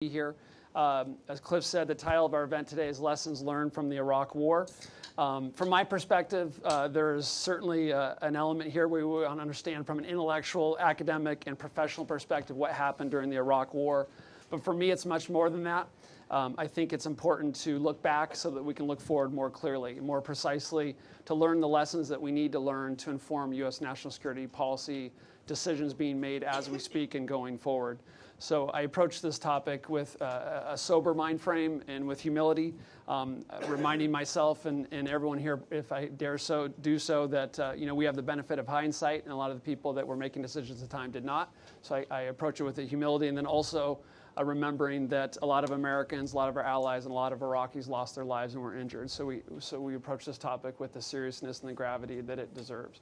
Here. As Cliff said, the title of our event today is Lessons Learned from the Iraq War. From my perspective, there is certainly an element here where we want to understand from an intellectual, academic, and professional perspective what happened during the Iraq War. But for me, it's much more than that. I think it's important to look back so that we can look forward more clearly, more precisely, to learn the lessons that we need to learn to inform U.S. national security policy decisions being made as we speak and going forward. So I approach this topic with a sober mind frame and with humility, reminding myself and everyone here, if I dare do so, that we have the benefit of hindsight, and a lot of the people that were making decisions at the time did not. So I approach it with a humility, and then also remembering that a lot of Americans, a lot of our allies, and a lot of Iraqis lost their lives and were injured. So we approach this topic with the seriousness and the gravity that it deserves.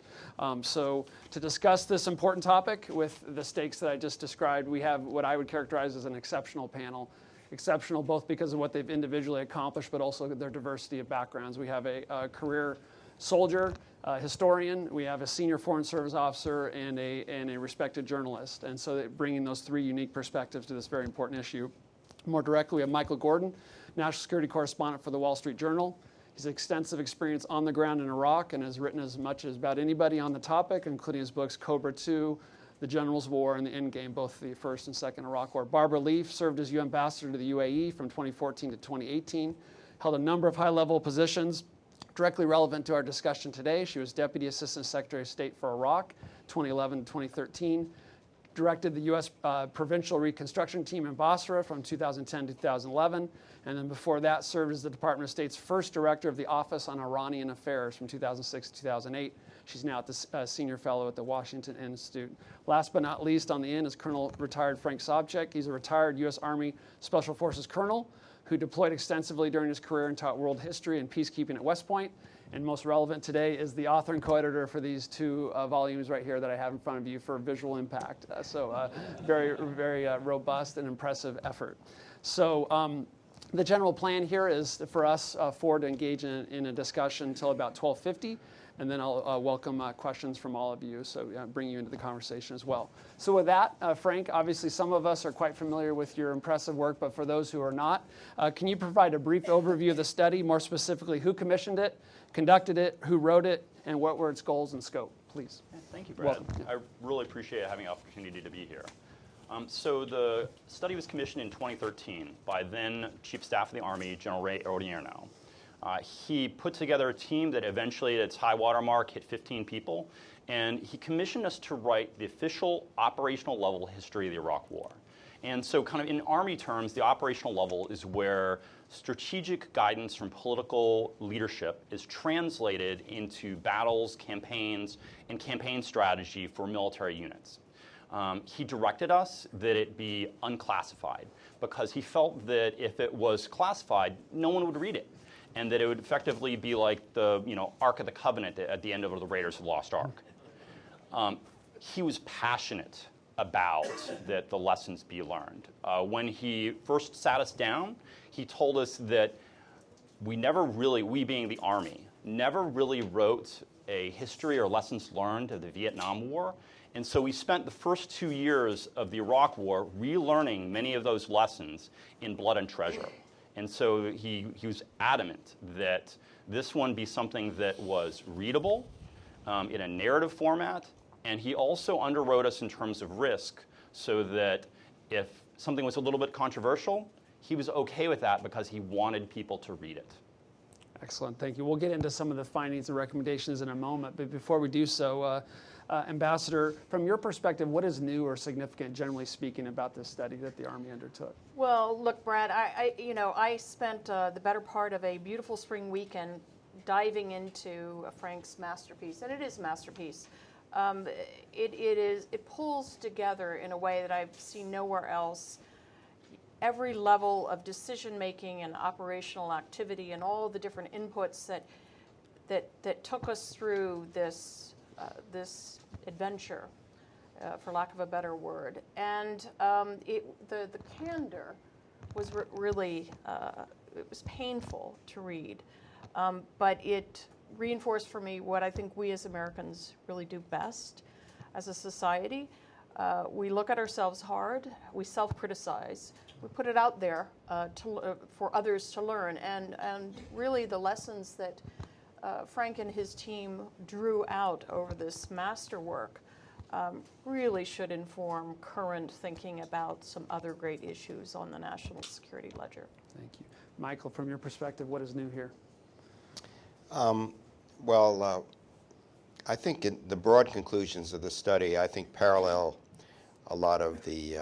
So to discuss this important topic with the stakes that I just described, we have what I would characterize as an exceptional panel. Exceptional both because of what they've individually accomplished, but also their diversity of backgrounds. We have a career soldier, historian, we have a senior foreign service officer, and a respected journalist. And so bringing those three unique perspectives to this very important issue. More directly, we have Michael Gordon, national security correspondent for the Wall Street Journal. He's extensive experience on the ground in Iraq and has written as much as about anybody on the topic, including his books Cobra II, The General's War, and the Endgame, both the first and second Iraq War. Barbara Leaf served as U.S. ambassador to the UAE from 2014 to 2018, held a number of high-level positions directly relevant to our discussion today. She was Deputy Assistant Secretary of State for Iraq, 2011 to 2013, directed the U.S. Provincial Reconstruction team in Basra from 2010 to 2011, and then before that served as the Department of State's first director of the Office on Iranian Affairs from 2006 to 2008. She's now the Senior Fellow at the Washington Institute. Last but not least on the end is Colonel retired Frank Sobchak. He's a retired U.S. Army Special Forces Colonel who deployed extensively during his career and taught world history and peacekeeping at West Point. And most relevant today is the author and co-editor for these two volumes right here that I have in front of you for visual impact. Very, very robust and impressive effort. So the general plan here is for us four to engage in a discussion until about 12:50. And then I'll welcome questions from all of you, so bring you into the conversation as well. So with that, Frank, obviously some of us are quite familiar with your impressive work, but for those who are not, can you provide a brief overview of the study, more specifically who commissioned it, conducted it, who wrote it, and what were its goals and scope, please? Thank you, Brad. I really appreciate having the opportunity to be here. So the study was commissioned in 2013 by then Chief of Staff of the Army, General Ray Odierno. He put together a team that eventually, at its high water mark, hit 15 people, and he commissioned us to write the official operational level history of the Iraq War. And so kind of in Army terms, the operational level is where strategic guidance from political leadership is translated into battles, campaigns, and campaign strategy for military units. He directed us that it be unclassified because he felt that if it was classified, no one would read it, and that it would effectively be like the Ark of the Covenant at the end of the Raiders of the Lost Ark. He was passionate about that the lessons be learned. When he first sat us down, he told us that we being the Army, never really wrote a history or lessons learned of the Vietnam War. And so we spent the first 2 years of the Iraq War relearning many of those lessons in Blood and Treasure. And so he was adamant that this one be something that was readable in a narrative format, and he also underwrote us in terms of risk so that if something was a little bit controversial, he was okay with that because he wanted people to read it. Excellent, thank you. We'll get into some of the findings and recommendations in a moment, but before we do so, Ambassador, from your perspective, what is new or significant, generally speaking, about this study that the Army undertook? Well, look, Brad, I spent the better part of a beautiful spring weekend diving into Frank's masterpiece, and it is a masterpiece. It pulls together in a way that I've seen nowhere else every level of decision-making and operational activity and all the different inputs that took us through this adventure, for lack of a better word. And the candor was really, it was painful to read, but it reinforced for me what I think we as Americans really do best as a society. We look at ourselves hard, we self-criticize, we put it out there for others to learn. And really the lessons that Frank and his team drew out over this masterwork really should inform current thinking about some other great issues on the national security ledger. Thank you. Michael, from your perspective, what is new here? Well, I think the broad conclusions of the study, I think, parallel a lot of the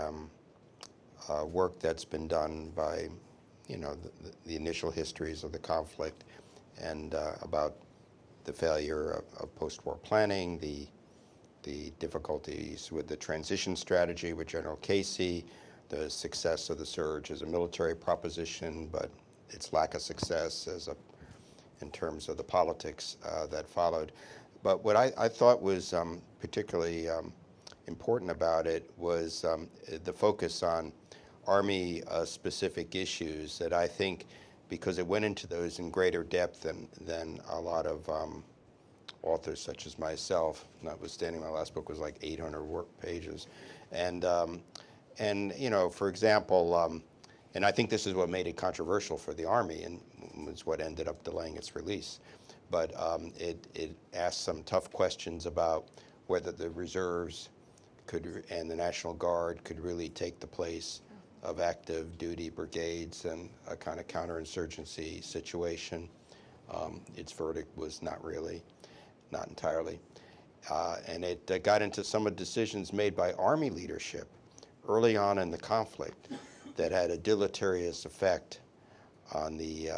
work that's been done by, the initial histories of the conflict and about the failure of post-war planning, the difficulties with the transition strategy with General Casey, the success of the surge as a military proposition, but its lack of success in terms of the politics that followed. But what I thought was particularly important about it was the focus on Army-specific issues that I think, because it went into those in greater depth than a lot of authors such as myself, notwithstanding my last book was like 800 work pages. And for example, and I think this is what made it controversial for the Army and was what ended up delaying its release. But it asked some tough questions about whether the reserves and the National Guard could really take the place of active duty brigades and a kind of counterinsurgency situation. Its verdict was not entirely. And it got into some of the decisions made by Army leadership early on in the conflict that had a deleterious effect on the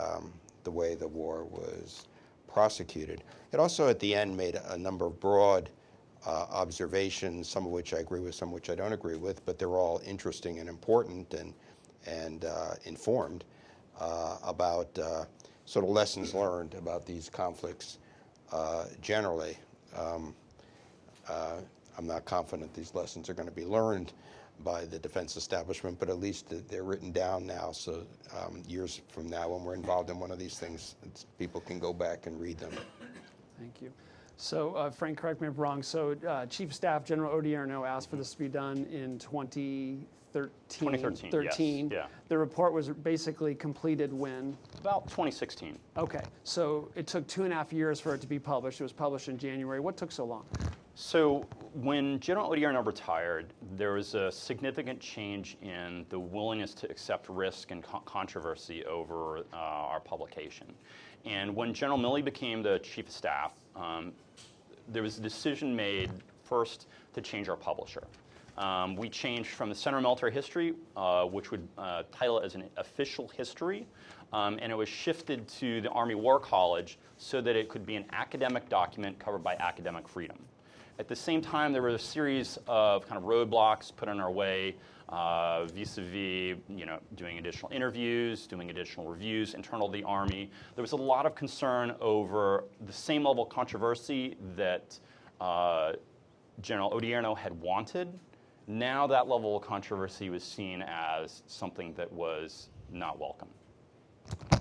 way the war was prosecuted. It also, at the end, made a number of broad observations, some of which I agree with, some of which I don't agree with, but they're all interesting and important and informed about sort of lessons learned about these conflicts generally. I'm not confident these lessons are going to be learned by the defense establishment, but at least they're written down now, so years from now when we're involved in one of these things, people can go back and read them. Thank you. So, Frank, correct me if I'm wrong. So, Chief of Staff General Odierno asked for this to be done in 2013. Yes, yeah. The report was basically completed when? About 2016. Okay. So, it took 2.5 years for it to be published. It was published in January. What took so long? So when General Odierno retired, there was a significant change in the willingness to accept risk and controversy over our publication. And when General Milley became the Chief of Staff, there was a decision made first to change our publisher. We changed from the Center of Military History, which would title it as an official history, and it was shifted to the Army War College so that it could be an academic document covered by academic freedom. At the same time, there were a series of kind of roadblocks put in our way, vis-a-vis, doing additional interviews, doing additional reviews internal to the Army. There was a lot of concern over the same level of controversy that General Odierno had wanted. Now that level of controversy was seen as something that was not welcome. Okay.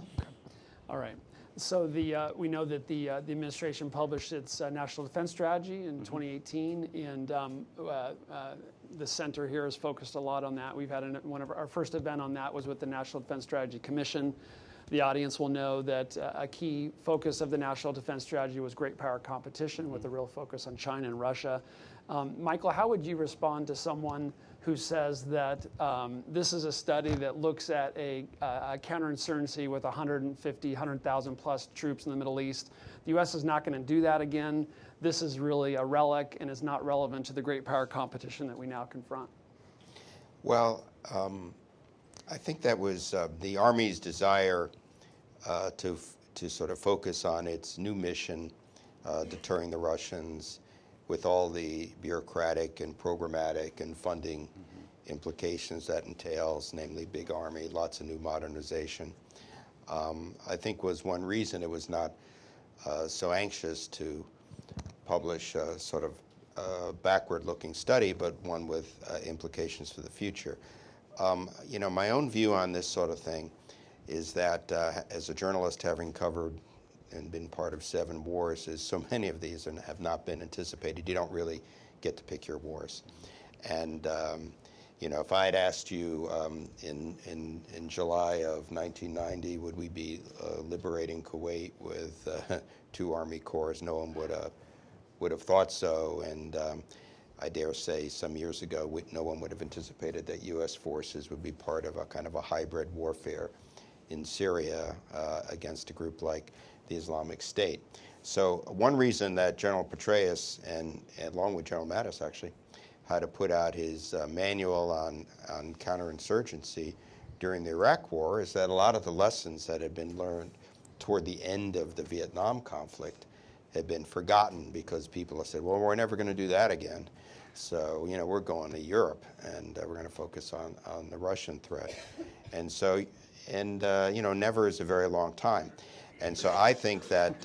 All right. So we know that the administration published its National Defense Strategy in 2018, and the center here has focused a lot on that. We've had one of our first event on that was with the National Defense Strategy Commission. The audience will know that a key focus of the National Defense Strategy was great power competition with a real focus on China and Russia. Michael, how would you respond to someone who says that this is a study that looks at a counterinsurgency with 100,000 plus troops in the Middle East? The U.S. is not going to do that again. This is really a relic and is not relevant to the great power competition that we now confront. Well, I think that was the Army's desire to sort of focus on its new mission, deterring the Russians, with all the bureaucratic and programmatic and funding implications that entails, namely big Army, lots of new modernization. I think was one reason it was not so anxious to publish a sort of backward-looking study, but one with implications for the future. My own view on this sort of thing is that as a journalist having covered and been part of 7 wars, is so many of these have not been anticipated. You don't really get to pick your wars. And if I had asked you in July of 1990, would we be liberating Kuwait with 2 Army Corps, no one would have thought so. And I dare say some years ago, no one would have anticipated that U.S. forces would be part of a kind of a hybrid warfare in Syria against a group like the Islamic State. So one reason that General Petraeus, and along with General Mattis actually, had to put out his manual on counterinsurgency during the Iraq War is that a lot of the lessons that had been learned toward the end of the Vietnam conflict had been forgotten because people have said, well, we're never going to do that again. So, we're going to Europe, and we're going to focus on the Russian threat. And so, never is a very long time. And so I think that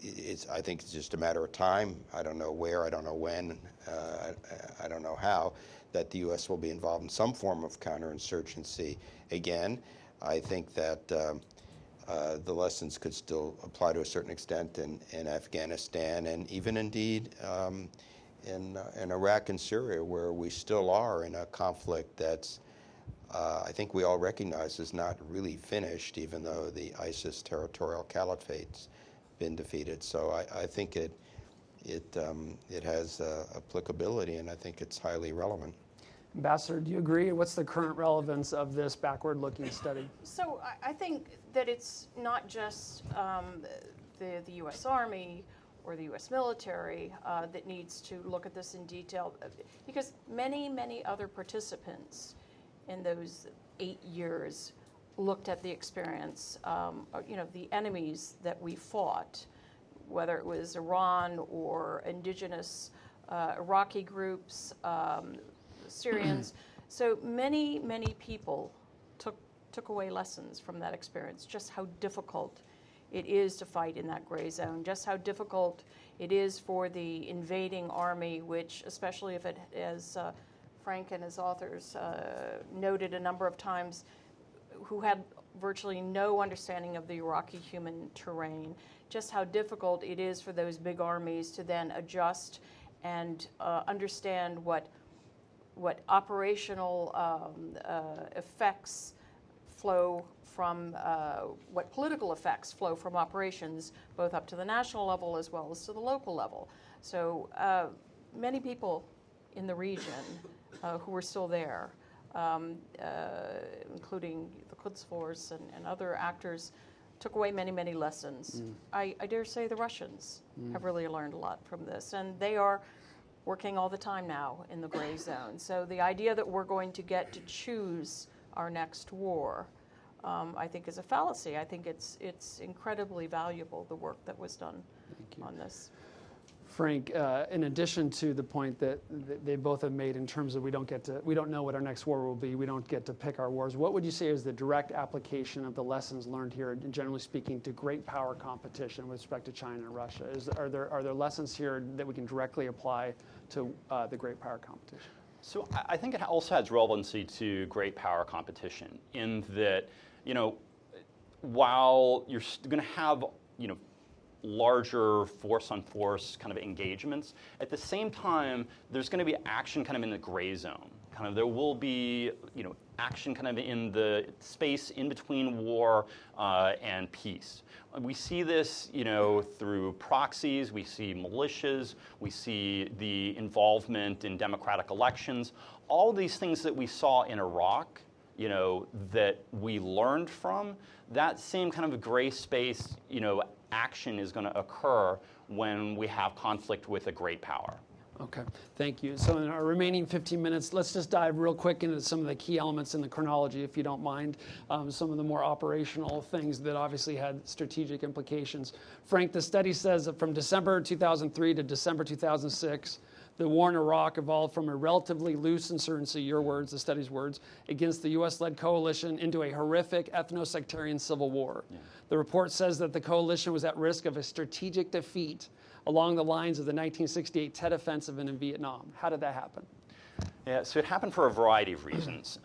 it's just a matter of time. I don't know where, I don't know when, I don't know how, that the U.S. will be involved in some form of counterinsurgency again. I think that the lessons could still apply to a certain extent in Afghanistan, and even indeed in Iraq and Syria, where we still are in a conflict that's I think we all recognize is not really finished, even though the ISIS territorial caliphate's been defeated. So I think it has applicability, and I think it's highly relevant. Ambassador, do you agree? What's the current relevance of this backward-looking study? So I think that it's not just the U.S. Army or the U.S. military that needs to look at this in detail, because many, many other participants in those 8 years looked at the experience, the enemies that we fought, whether it was Iran or indigenous Iraqi groups, Syrians. So many, many people took away lessons from that experience, just how difficult it is to fight in that gray zone, just how difficult it is for the invading army, which, especially if it, as Frank and his authors noted a number of times, who had virtually no understanding of the Iraqi human terrain, just how difficult it is for those big armies to then adjust and understand what operational effects flow from, what political effects flow from operations, both up to the national level as well as to the local level. So many people in the region who were still there, including the Quds Force and other actors, took away many, many lessons. I dare say the Russians have really learned a lot from this, and they are working all the time now in the gray zone. So the idea that we're going to get to choose our next war, I think is a fallacy. I think it's incredibly valuable, the work that was done on this. Frank, in addition to the point that they both have made in terms of we don't know what our next war will be, we don't get to pick our wars, what would you say is the direct application of the lessons learned here, generally speaking, to great power competition with respect to China and Russia? Are there lessons here that we can directly apply to the great power competition? So I think it also has relevancy to great power competition in that, while you're going to have, larger force-on-force kind of engagements, at the same time, there's going to be action kind of in the gray zone. There will be, action kind of in the space in between war and peace. We see this, through proxies, we see militias, we see the involvement in democratic elections. All of these things that we saw in Iraq, that we learned from, that same kind of gray space, action is going to occur when we have conflict with a great power. Okay, thank you. So in our remaining 15 minutes, let's just dive real quick into some of the key elements in the chronology, if you don't mind, some of the more operational things that obviously had strategic implications. Frank, the study says that from December 2003 to December 2006, the war in Iraq evolved from a relatively loose insurgency, your words, the study's words, against the U.S.-led coalition into a horrific ethno-sectarian civil war. Yeah. The report says that the coalition was at risk of a strategic defeat along the lines of the 1968 Tet Offensive in Vietnam. How did that happen? Yeah, so it happened for a variety of reasons,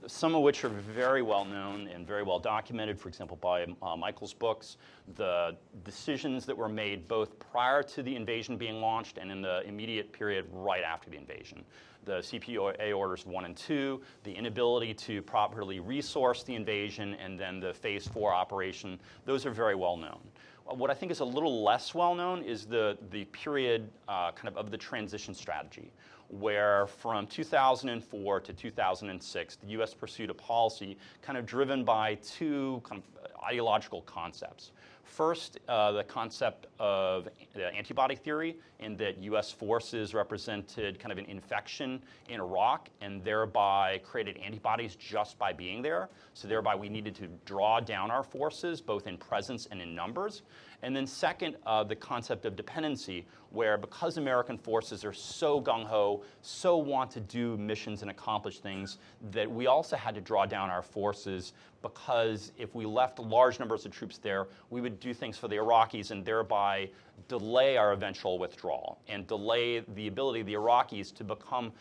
some of which are very well known and very well documented, for example, by Michael's books. The decisions that were made both prior to the invasion being launched and in the immediate period right after the invasion. The CPA orders 1 and 2, the inability to properly resource the invasion, and then the phase 4 operation, those are very well known. What I think is a little less well known is the period kind of the transition strategy, where from 2004 to 2006, the U.S. pursued a policy kind of driven by two kind of ideological concepts. First, the concept of the antibody theory, in that U.S. forces represented kind of an infection in Iraq and thereby created antibodies just by being there. So thereby we needed to draw down our forces, both in presence and in numbers. And then second, the concept of dependency, where because American forces are so gung-ho, so want to do missions and accomplish things, that we also had to draw down our forces, because if we left large numbers of troops there, we would do things for the Iraqis and thereby delay our eventual withdrawal and delay the ability of the Iraqis to become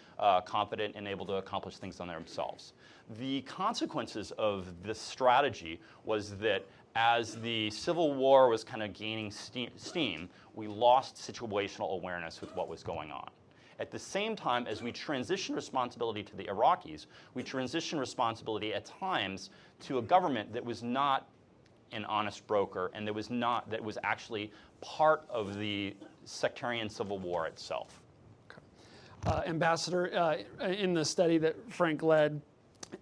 confident and able to accomplish things on themselves. The consequences of this strategy was that as the Civil War was kind of gaining steam, we lost situational awareness with what was going on. At the same time, as we transitioned responsibility to the Iraqis, we transitioned responsibility at times to a government that was not an honest broker and that was actually part of the sectarian civil war itself. Ambassador, in the study that Frank led,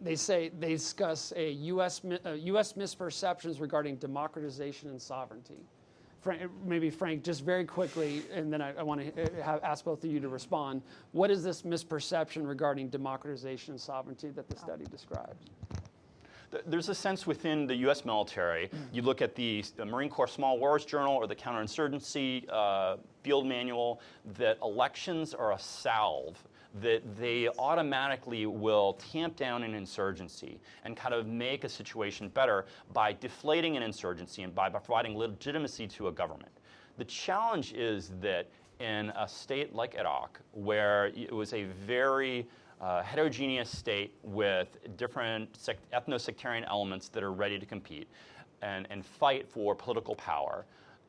they discuss U.S. misperceptions regarding democratization and sovereignty. Frank, just very quickly, and then I want to ask both of you to respond. What is this misperception regarding democratization and sovereignty that the study describes? There's a sense within the U.S. military, you look at the Marine Corps Small Wars Journal or the Counterinsurgency Field Manual, that elections are a salve, that they automatically will tamp down an insurgency and kind of make a situation better by deflating an insurgency and by providing legitimacy to a government. The challenge is that in a state like Iraq, where it was a very heterogeneous state with different ethno-sectarian elements that are ready to compete and fight for political power,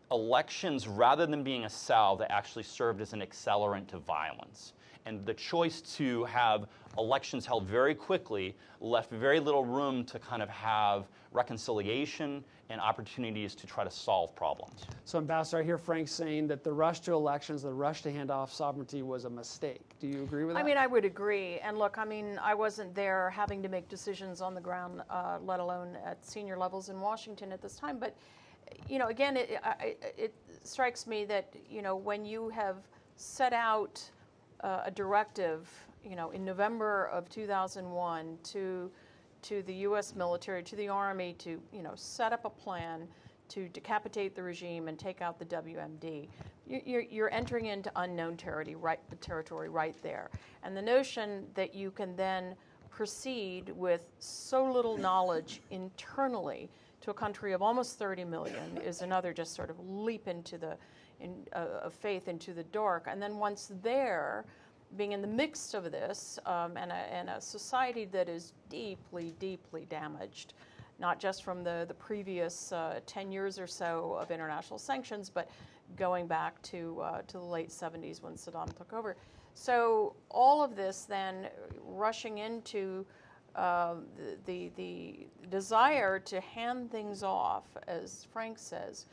elections, rather than being a salve, they actually served as an accelerant to violence. And the choice to have elections held very quickly left very little room to kind of have reconciliation and opportunities to try to solve problems. So, Ambassador, I hear Frank saying that the rush to elections, the rush to hand off sovereignty was a mistake. Do you agree with that? I mean, I would agree. And look, I mean, I wasn't there having to make decisions on the ground, let alone at senior levels in Washington at this time. But, you know, again, it strikes me that, you know, when you have set out a directive, you know, in November of 2001 to the U.S. military, to the Army, to, you know, set up a plan to decapitate the regime and take out the WMD, you're entering into unknown territory right there. And the notion that you can then proceed with so little knowledge internally to a country of almost 30 million is another just sort of leap into of faith into the dark. And then once there, being in the midst of this, and a society that is deeply, deeply damaged, not just from the previous 10 years or so of international sanctions, but going back to the late 70s when Saddam took over. So all of this then rushing into the desire to hand things off, as Frank says,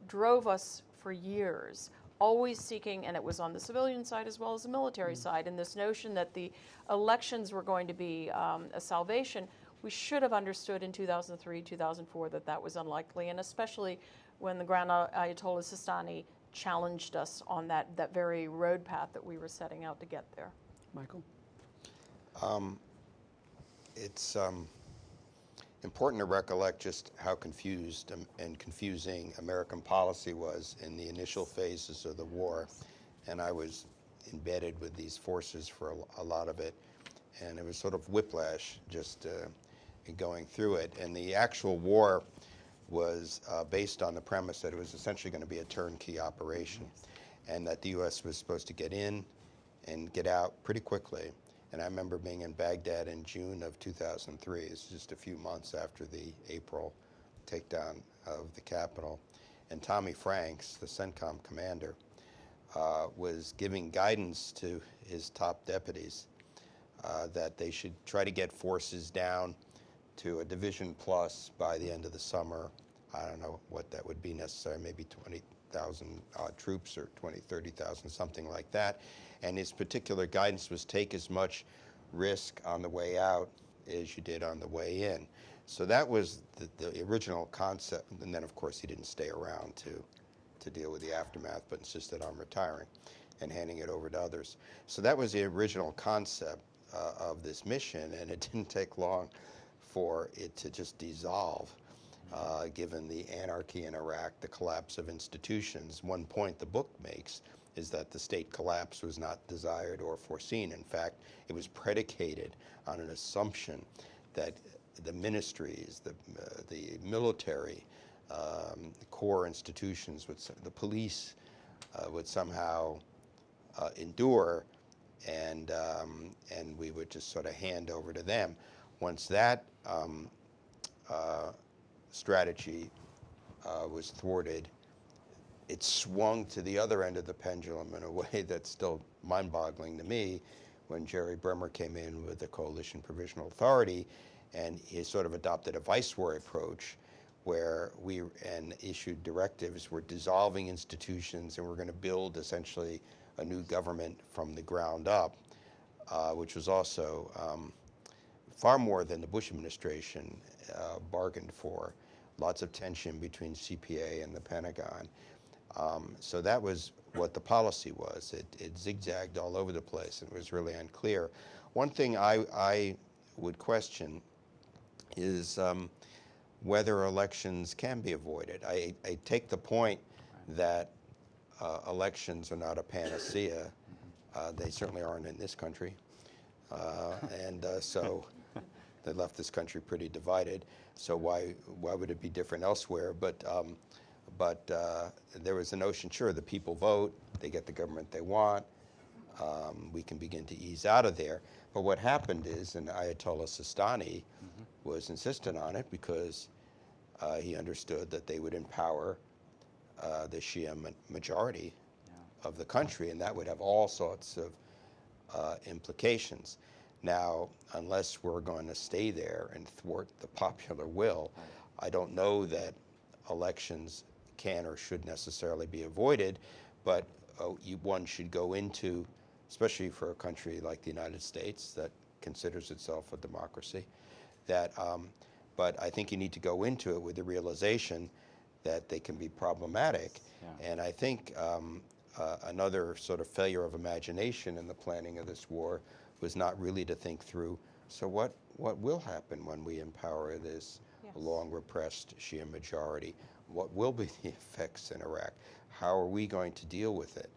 drove us for years, always seeking, and it was on the civilian side as well as the military side, and this notion that the elections were going to be a salvation. We should have understood in 2003, 2004 that that was unlikely, and especially when the Grand Ayatollah Sistani challenged us on that very road path that we were setting out to get there. Michael? It's important to recollect just how confused and confusing American policy was in the initial phases of the war. And I was embedded with these forces for a lot of it. And it was sort of whiplash just going through it. And the actual war was based on the premise that it was essentially going to be a turnkey operation, and that the U.S. was supposed to get in and get out pretty quickly, And I remember being in Baghdad in June of 2003. It's just a few months after the April takedown of the capital. And Tommy Franks, the CENTCOM commander, was giving guidance to his top deputies that they should try to get forces down to a division plus by the end of the summer. I don't know what that would be necessary, maybe 20,000 troops or 20, 30,000, something like that. And his particular guidance was take as much risk on the way out as you did on the way in. So that was the original concept. And then, of course, he didn't stay around to deal with the aftermath, but insisted on retiring and handing it over to others. So that was the original concept of this mission, and it didn't take long for it to just dissolve, given the anarchy in Iraq, the collapse of institutions. One point the book makes is that the state collapse was not desired or foreseen. In fact, it was predicated on an assumption that the ministries, the military, core institutions, the police would somehow endure, and we would just sort of hand over to them. Once that strategy was thwarted, it swung to the other end of the pendulum in a way that's still mind-boggling to me, when Jerry Bremer came in with the Coalition Provisional Authority, and he sort of adopted a viceroy approach, where we issued directives. We're dissolving institutions, and we're going to build essentially a new government from the ground up, which was also far more than the Bush administration bargained for. Lots of tension between CPA and the Pentagon. So that was what the policy was. It zigzagged all over the place, and it was really unclear. One thing I would question is whether elections can be avoided. I take the point that elections are not a panacea. They certainly aren't in this country. So they left this country pretty divided. So why would it be different elsewhere? But there was a notion, sure, the people vote, they get the government they want, we can begin to ease out of there. But what happened is, and Ayatollah Sistani was insistent on it because he understood that they would empower the Shia majority of the country, and that would have all sorts of implications. Now, unless we're going to stay there and thwart the popular will, I don't know that elections can or should necessarily be avoided, but one should go into, especially for a country like the United States that considers itself a democracy, but I think you need to go into it with the realization that they can be problematic. And I think another sort of failure of imagination in the planning of this war was not really to think through, so what will happen when we empower this long repressed Shia majority? What will be the effects in Iraq? How are we going to deal with it?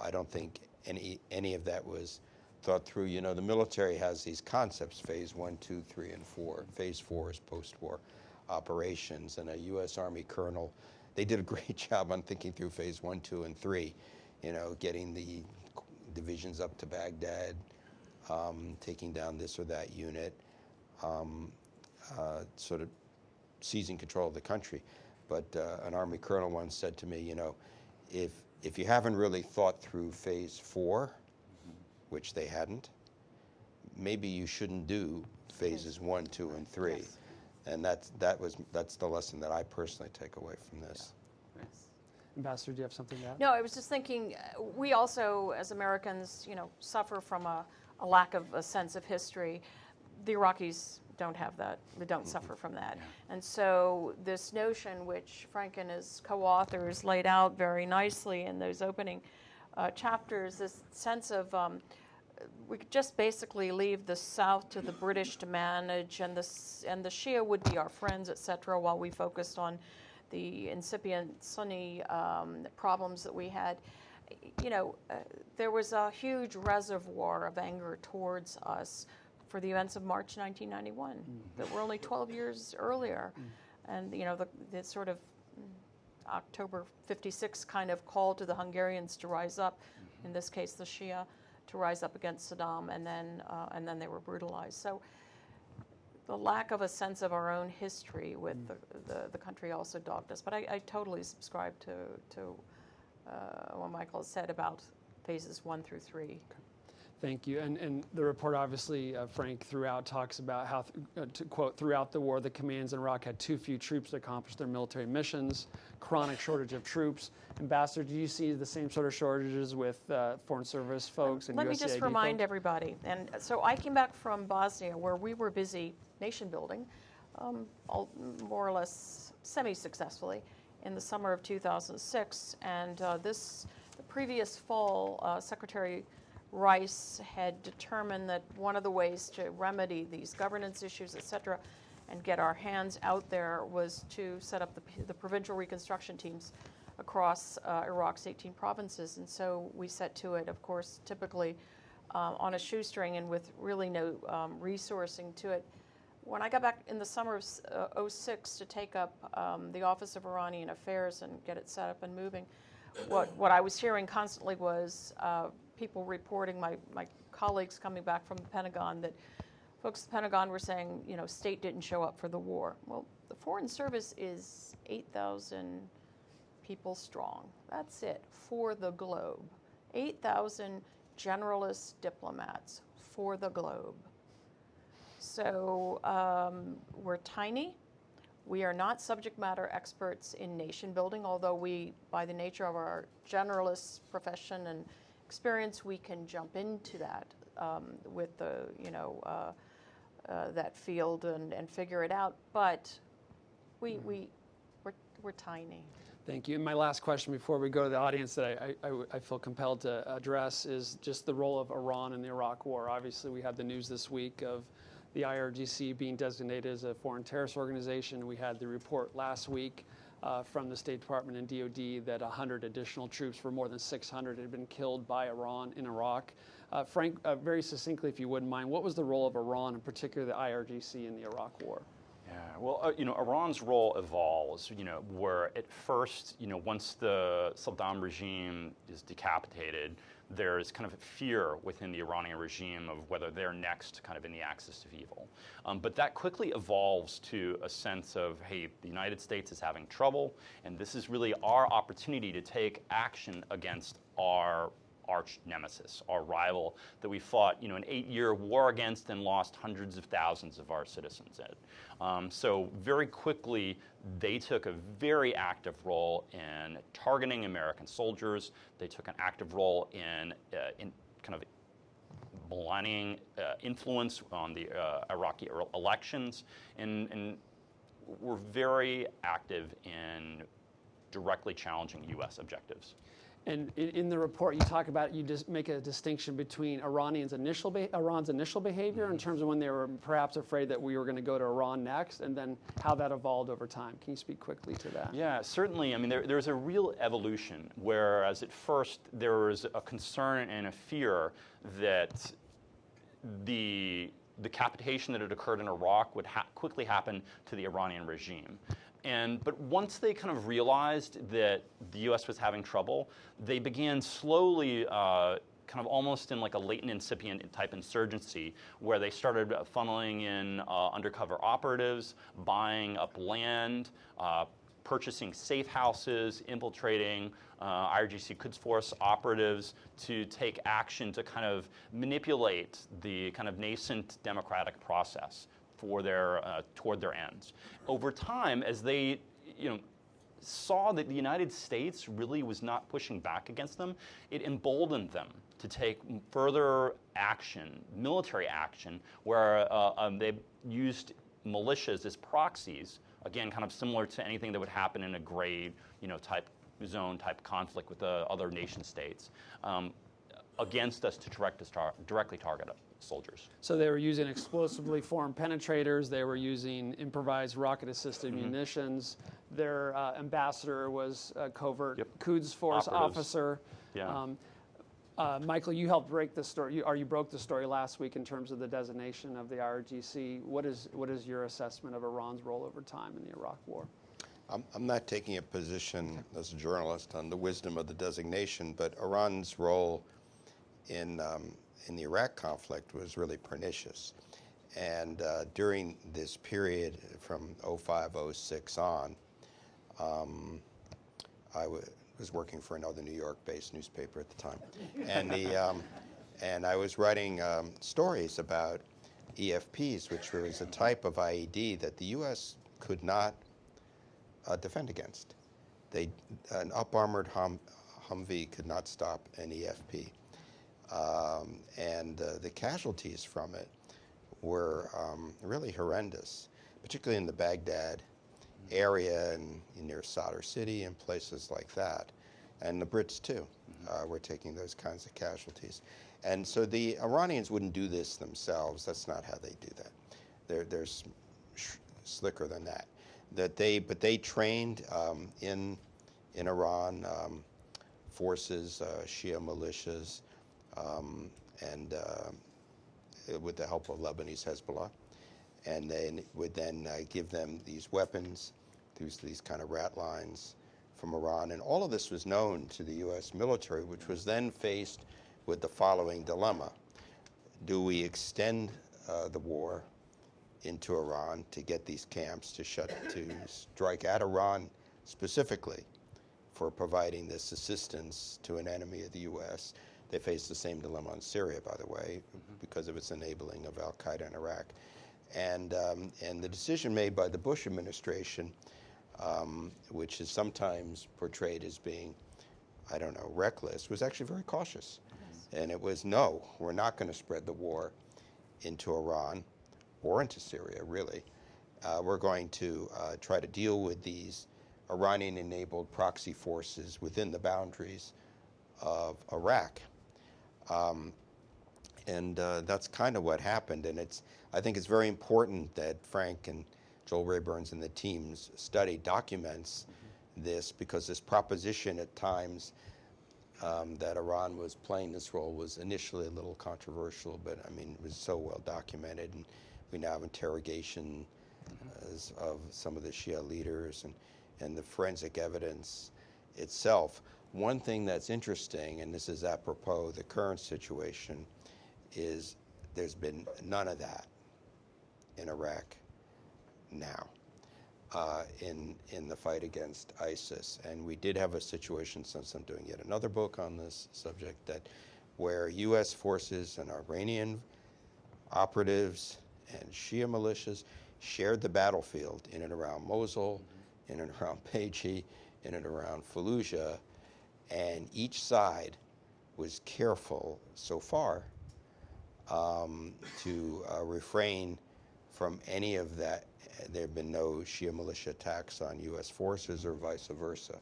I don't think any of that was thought through. You know, the military has these concepts, phase 1, 2, 3, and 4. Phase 4 is post-war operations, and a U.S. Army colonel, they did a great job on thinking through phase 1, 2, and 3, you know, getting the divisions up to Baghdad, taking down this or that unit, sort of seizing control of the country. But an Army colonel once said to me, you know, if you haven't really thought through phase 4, which they hadn't, maybe you shouldn't do phases 1, 2, and 3. Yes. And that's the lesson that I personally take away from this. Ambassador, do you have something to add? No, I was just thinking, we also, as Americans, you know, suffer from a lack of a sense of history. The Iraqis don't have that. They don't suffer from that. And so this notion, which Frank and his co-authors laid out very nicely in those opening chapters, this sense of we could just basically leave the South to the British to manage, and the Shia would be our friends, et cetera, while we focused on the incipient Sunni problems that we had. You know, there was a huge reservoir of anger towards us for the events of March 1991 that were only 12 years earlier. And, you know, the sort of October 56 kind of call to the Hungarians to rise up, in this case the Shia, to rise up against Saddam, and then they were brutalized. So the lack of a sense of our own history with the country also dogged us. But I totally subscribe to what Michael said about phases 1 through 3. Thank you. And the report obviously, Frank, throughout talks about how, to quote, throughout the war, the commands in Iraq had too few troops to accomplish their military missions, chronic shortage of troops. Ambassador, do you see the same sort of shortages with Foreign Service folks and USAID Let me just remind folks? everybody. And so I came back from Bosnia, where we were busy nation building, more or less semi-successfully, in the summer of 2006. And the previous fall, Secretary Rice had determined that one of the ways to remedy these governance issues, et cetera, and get our hands out there was to set up the provincial reconstruction teams across Iraq's 18 provinces. And so we set to it, of course, typically on a shoestring and with really no resourcing to it. When I got back in the summer of 06 to take up the Office of Iranian Affairs and get it set up and moving, what I was hearing constantly was people reporting, my colleagues coming back from the Pentagon, that folks at the Pentagon were saying, state didn't show up for the war. Well, the Foreign Service is 8,000 people strong. That's it, for the globe. 8,000 generalist diplomats for the globe. So we're tiny. We are not subject matter experts in nation building, although we, by the nature of our generalist profession and experience, we can jump into that with that field and figure it out. But we're tiny. Thank you. And my last question before we go to the audience that I feel compelled to address is just the role of Iran in the Iraq War. Obviously, we had the news this week of the Irgc being designated as a foreign terrorist organization. We had the report last week from the State Department and DOD that 100 additional troops, for more than 600, had been killed by Iran in Iraq. Frank, very succinctly, if you wouldn't mind, what was the role of Iran, in particular the Irgc, in the Iraq War? Yeah, well, Iran's role evolves, where at first, once the Saddam regime is decapitated, there's kind of fear within the Iranian regime of whether they're next kind of in the axis of evil. But that quickly evolves to a sense of, hey, the United States is having trouble, and this is really our opportunity to take action against our arch nemesis, our rival that we fought, an 8-year war against and lost hundreds of thousands of our citizens in. So very quickly, they took a very active role in targeting American soldiers. They took an active role in kind of maligning influence on the Iraqi elections, and were very active in directly challenging U.S. objectives. And in the report, you talk about, you just make a distinction between Iran's initial behavior in terms of when they were perhaps afraid that we were going to go to Iran next, and then how that evolved over time. Can you speak quickly to that? Yeah, certainly. I mean, there's a real evolution, whereas at first there was a concern and a fear that the decapitation that had occurred in Iraq would quickly happen to the Iranian regime. But once they kind of realized that the U.S. was having trouble, they began slowly, kind of almost in like a latent incipient type insurgency, where they started funneling in undercover operatives, buying up land, purchasing safe houses, infiltrating Irgc Quds Force operatives to take action to kind of manipulate the kind of nascent democratic process for toward their ends. Over time, as they saw that the United States really was not pushing back against them, it emboldened them to take further action, military action, where they used militias as proxies, again, kind of similar to anything that would happen in a gray type zone type conflict with the other nation states, against us to directly target soldiers. So they were using explosively formed penetrators. They were using improvised rocket-assisted munitions. Their ambassador was a covert Quds Force officer. Yeah. Michael, you helped break the story. You broke the story last week in terms of the designation of the Irgc. What is your assessment of Iran's role over time in the Iraq War? I'm not taking a position as a journalist on the wisdom of the designation, but Iran's role in the Iraq conflict was really pernicious. And during this period from 05, 06 on, I was working for another New York-based newspaper at the time, and and I was writing stories about EFPs, which was a type of IED that the U.S. could not defend against. An up-armored Humvee could not stop an EFP, and the casualties from it were really horrendous, particularly in the Baghdad area and near Sadr City and places like that. And the Brits, too, were taking those kinds of casualties. And so the Iranians wouldn't do this themselves. That's not how they do that. They're slicker than that. But they trained in Iran forces, Shia militias, and with the help of Lebanese Hezbollah, and then would then give them these weapons through these kind of rat lines from Iran. And all of this was known to the U.S. military, which was then faced with the following dilemma. Do we extend the war into Iran to get these camps to strike at Iran specifically for providing this assistance to an enemy of the U.S.? They faced the same dilemma in Syria, by the way, because of its enabling of al-Qaeda in Iraq. And the decision made by the Bush administration, which is sometimes portrayed as being, I don't know, reckless, was actually very cautious. And it was, no, we're not going to spread the war into Iran or into Syria, really. We're going to try to deal with these Iranian-enabled proxy forces within the boundaries of Iraq. And that's kind of what happened. And I think it's very important that Frank and Joel Rayburns and the team's study documents this, because this proposition at times that Iran was playing this role was initially a little controversial, but I mean, it was so well documented. And we now have interrogation of some of the Shia leaders and the forensic evidence itself. One thing that's interesting, and this is apropos the current situation, is there's been none of that in Iraq now in the fight against ISIS. And we did have a situation, since I'm doing yet another book on this subject, that where U.S. forces and Iranian operatives and Shia militias shared the battlefield in and around Mosul, in and around Bayji, in and around Fallujah, and each side was careful so far to refrain from any of that. There have been no Shia militia attacks on U.S. forces or vice versa.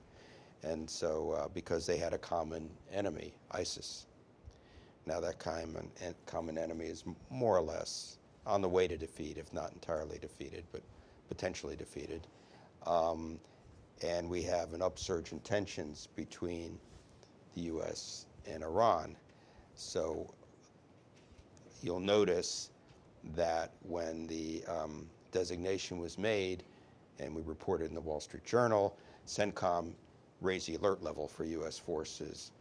And so because they had a common enemy, ISIS. Now that common enemy is more or less on the way to defeat, if not entirely defeated, but potentially defeated. And we have an upsurge in tensions between the U.S. and Iran. So you'll notice that when the designation was made, and we reported in the Wall Street Journal, CENTCOM raised the alert level for U.S. forces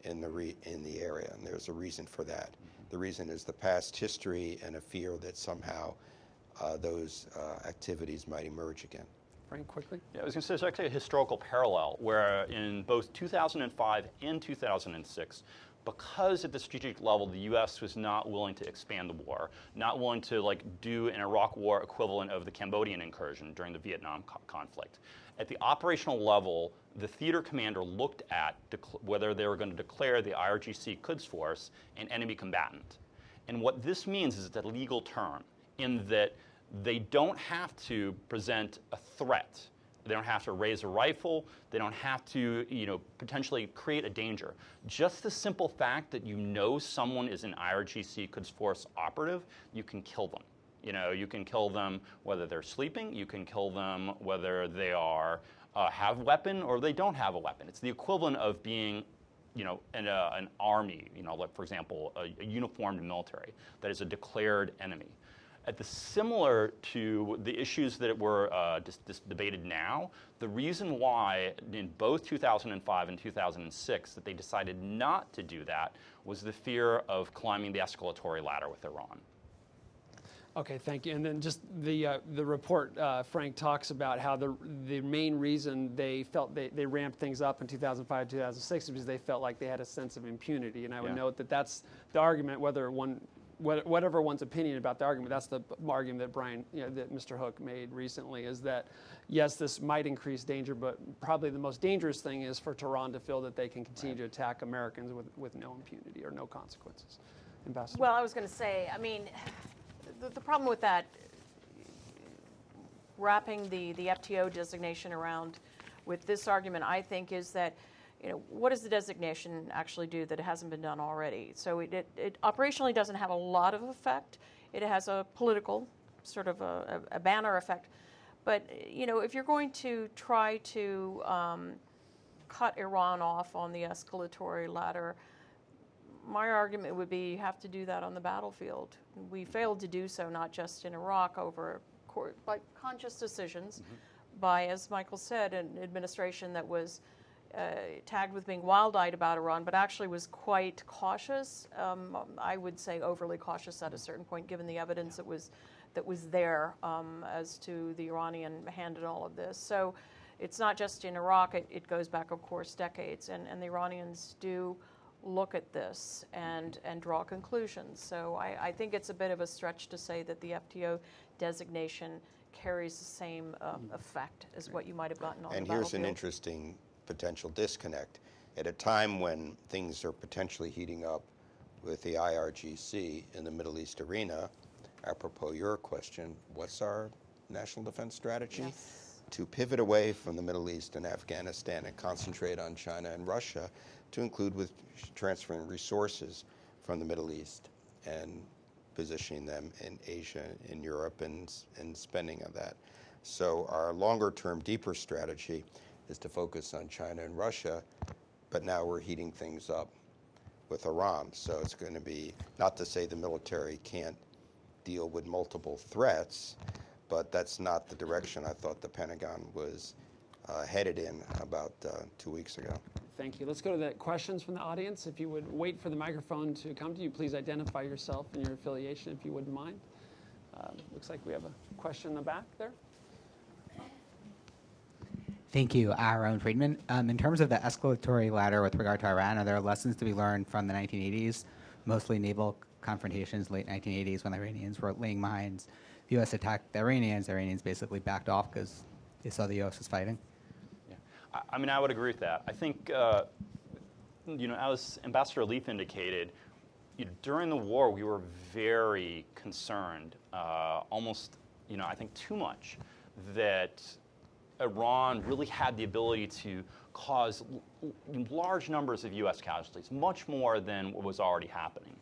in the area, and there's a reason for that. The reason is the past history and a fear that somehow those activities might emerge again. Frank, quickly? Yeah, I was going to say there's actually a historical parallel where in both 2005 and 2006, because at the strategic level the U.S. was not willing to expand the war, not willing to do an Iraq war equivalent of the Cambodian incursion during the Vietnam conflict. At the operational level, the theater commander looked at whether they were going to declare the Irgc Quds Force an enemy combatant. And what this means is it's a legal term in that they don't have to present a threat. They don't have to raise a rifle. They don't have to, potentially create a danger. Just the simple fact that you know someone is an Irgc Quds Force operative, you can kill them. You can kill them whether they're sleeping. You can kill them whether they have a weapon or they don't have a weapon. It's the equivalent of being, an army. Like for example, a uniformed military that is a declared enemy. Similar to the issues that were debated now, the reason why in both 2005 and 2006 that they decided not to do that was the fear of climbing the escalatory ladder with Iran. Okay, thank you. And then just the report, Frank talks about how the main reason they felt they ramped things up in 2005, 2006 is because they felt like they had a sense of impunity. And I would note that that's the argument, whatever one's opinion about the argument, that's the argument that that Mr. Hook made recently, is that yes, this might increase danger, but probably the most dangerous thing is for Tehran to feel that they can continue to attack Americans with no impunity or no consequences. Ambassador? Well, I was going to say, I mean, the problem with that, wrapping the FTO designation around with this argument, I think, is that, what does the designation actually do that it hasn't been done already? So it operationally doesn't have a lot of effect. It has a political, sort of a banner effect. But, if you're going to try to cut Iran off on the escalatory ladder, my argument would be you have to do that on the battlefield. We failed to do so, not just in Iraq, by conscious decisions, by, as Michael said, an administration that was tagged with being wild-eyed about Iran, but actually was quite cautious. I would say overly cautious at a certain point, given the evidence that was there as to the Iranian hand in all of this. So it's not just in Iraq. It goes back, of course, decades, and the Iranians do look at this and draw conclusions. So I think it's a bit of a stretch to say that the FTO designation carries the same effect as what you might have gotten on the battlefield. And here's an interesting potential disconnect. At a time when things are potentially heating up with the IRGC in the Middle East arena, apropos your question, what's our national defense strategy? Yes. To pivot away from the Middle East and Afghanistan and concentrate on China and Russia, to include with transferring resources from the Middle East and positioning them in Asia, in Europe, and spending of that. So our longer-term, deeper strategy is to focus on China and Russia, but now we're heating things up with Iran. So it's going to be, not to say the military can't deal with multiple threats, but that's not the direction I thought the Pentagon was headed in about 2 weeks ago. Thank you. Let's go to the questions from the audience. If you would wait for the microphone to come to you, please identify yourself and your affiliation, if you wouldn't mind. Looks like we have a question in the back there. Thank you, Aaron Friedman. In terms of the escalatory ladder with regard to Iran, are there lessons to be learned from the 1980s, mostly naval confrontations, late 1980s, when the Iranians were laying mines? The U.S. attacked the Iranians basically backed off because they saw the U.S. was fighting. I mean, I would agree with that. I think, as Ambassador Leaf indicated, during the war, we were very concerned, almost, I think too much, that Iran really had the ability to cause large numbers of U.S. casualties, much more than what was already happening.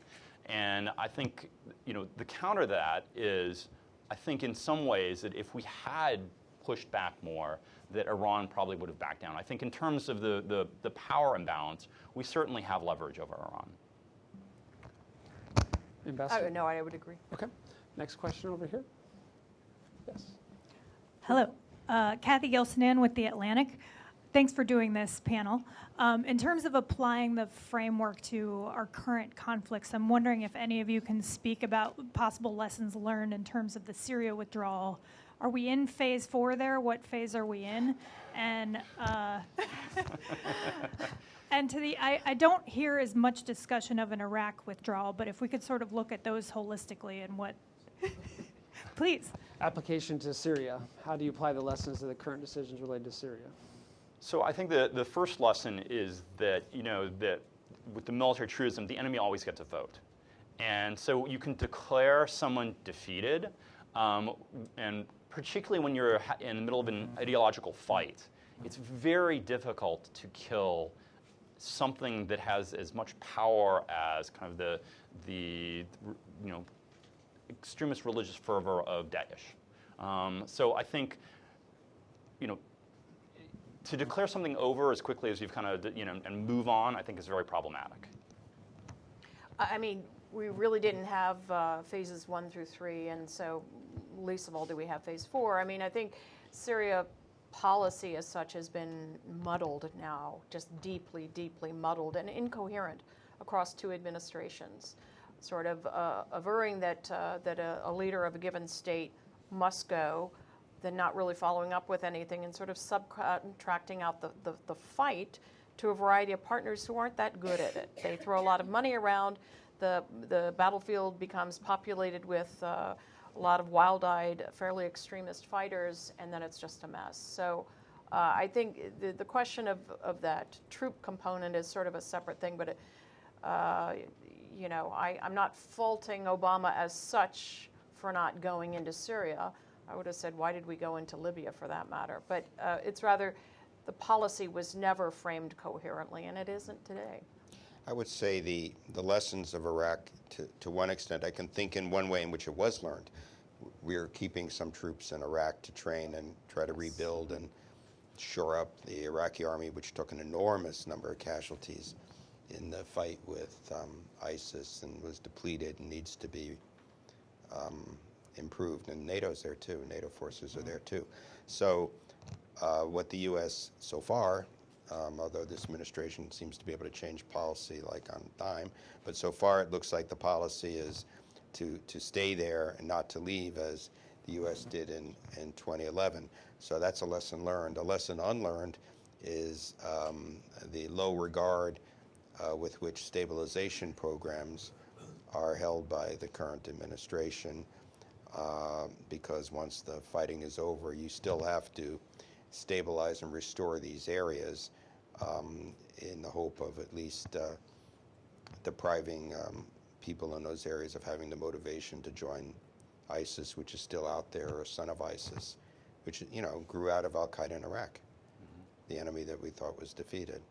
And I think, the counter to that is, I think in some ways that if we had pushed back more, that Iran probably would have backed down. I think in terms of the power imbalance, we certainly have leverage over Iran. Ambassador? No, I would agree. Okay. Next question over here. Yes. Hello. Kathy Gilsonan with The Atlantic. Thanks for doing this panel. In terms of applying the framework to our current conflicts, I'm wondering if any of you can speak about possible lessons learned in terms of the Syria withdrawal. Are we in phase 4 there? What phase are we in? And and I don't hear as much discussion of an Iraq withdrawal, but if we could sort of look at those holistically and what, please. Application to Syria. How do you apply the lessons of the current decisions related to Syria? So I think the first lesson is that, that with the military truism, the enemy always gets a vote. And so you can declare someone defeated, and particularly when you're in the middle of an ideological fight, it's very difficult to kill something that has as much power as kind of the extremist religious fervor of Daesh. So I think, to declare something over as quickly as you've kind of, and move on, I think is very problematic. I mean, we really didn't have phases 1 through 3, and so least of all do we have phase 4. I mean, I think Syria policy as such has been muddled now, just deeply, deeply muddled and incoherent across 2 administrations, sort of averring that a leader of a given state must go, then not really following up with anything, and sort of subcontracting out the fight to a variety of partners who aren't that good at it. They throw a lot of money around. The battlefield becomes populated with a lot of wild-eyed, fairly extremist fighters, and then it's just a mess. So I think the question of that troop component is sort of a separate thing, but you know, I'm not faulting Obama as such for not going into Syria. I would have said, why did we go into Libya for that matter? But it's rather the policy was never framed coherently, and it isn't today. I would say the lessons of Iraq, to one extent, I can think in one way in which it was learned. We're keeping some troops in Iraq to train and try to rebuild and shore up the Iraqi army, which took an enormous number of casualties in the fight with ISIS and was depleted and needs to be improved. And NATO's there too. NATO forces are there too. So what the U.S. so far, although this administration seems to be able to change policy like on a dime, but so far it looks like the policy is to stay there and not to leave, as the U.S. did in 2011. So that's a lesson learned. A lesson unlearned is the low regard with which stabilization programs are held by the current administration, because once the fighting is over, you still have to stabilize and restore these areas in the hope of at least depriving people in those areas of having the motivation to join ISIS, which is still out there, or son of ISIS, which, you know, grew out of al-Qaeda in Iraq, the enemy that we thought was defeated.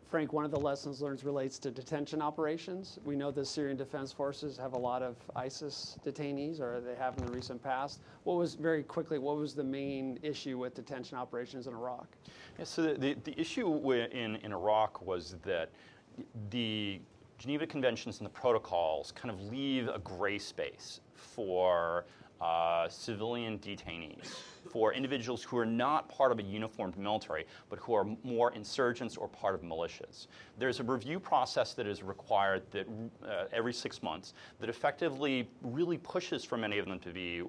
Frank, one of the lessons learned relates to detention operations. We know the Syrian Defense Forces have a lot of ISIS detainees, or they have in the recent past. What was, very quickly, what was the main issue with detention operations in Iraq? Yeah, so the issue in Iraq was that the Geneva Conventions and the protocols kind of leave a gray space for civilian detainees, for individuals who are not part of a uniformed military, but who are more insurgents or part of militias. There's a review process that is required that every 6 months that effectively really pushes for many of them to be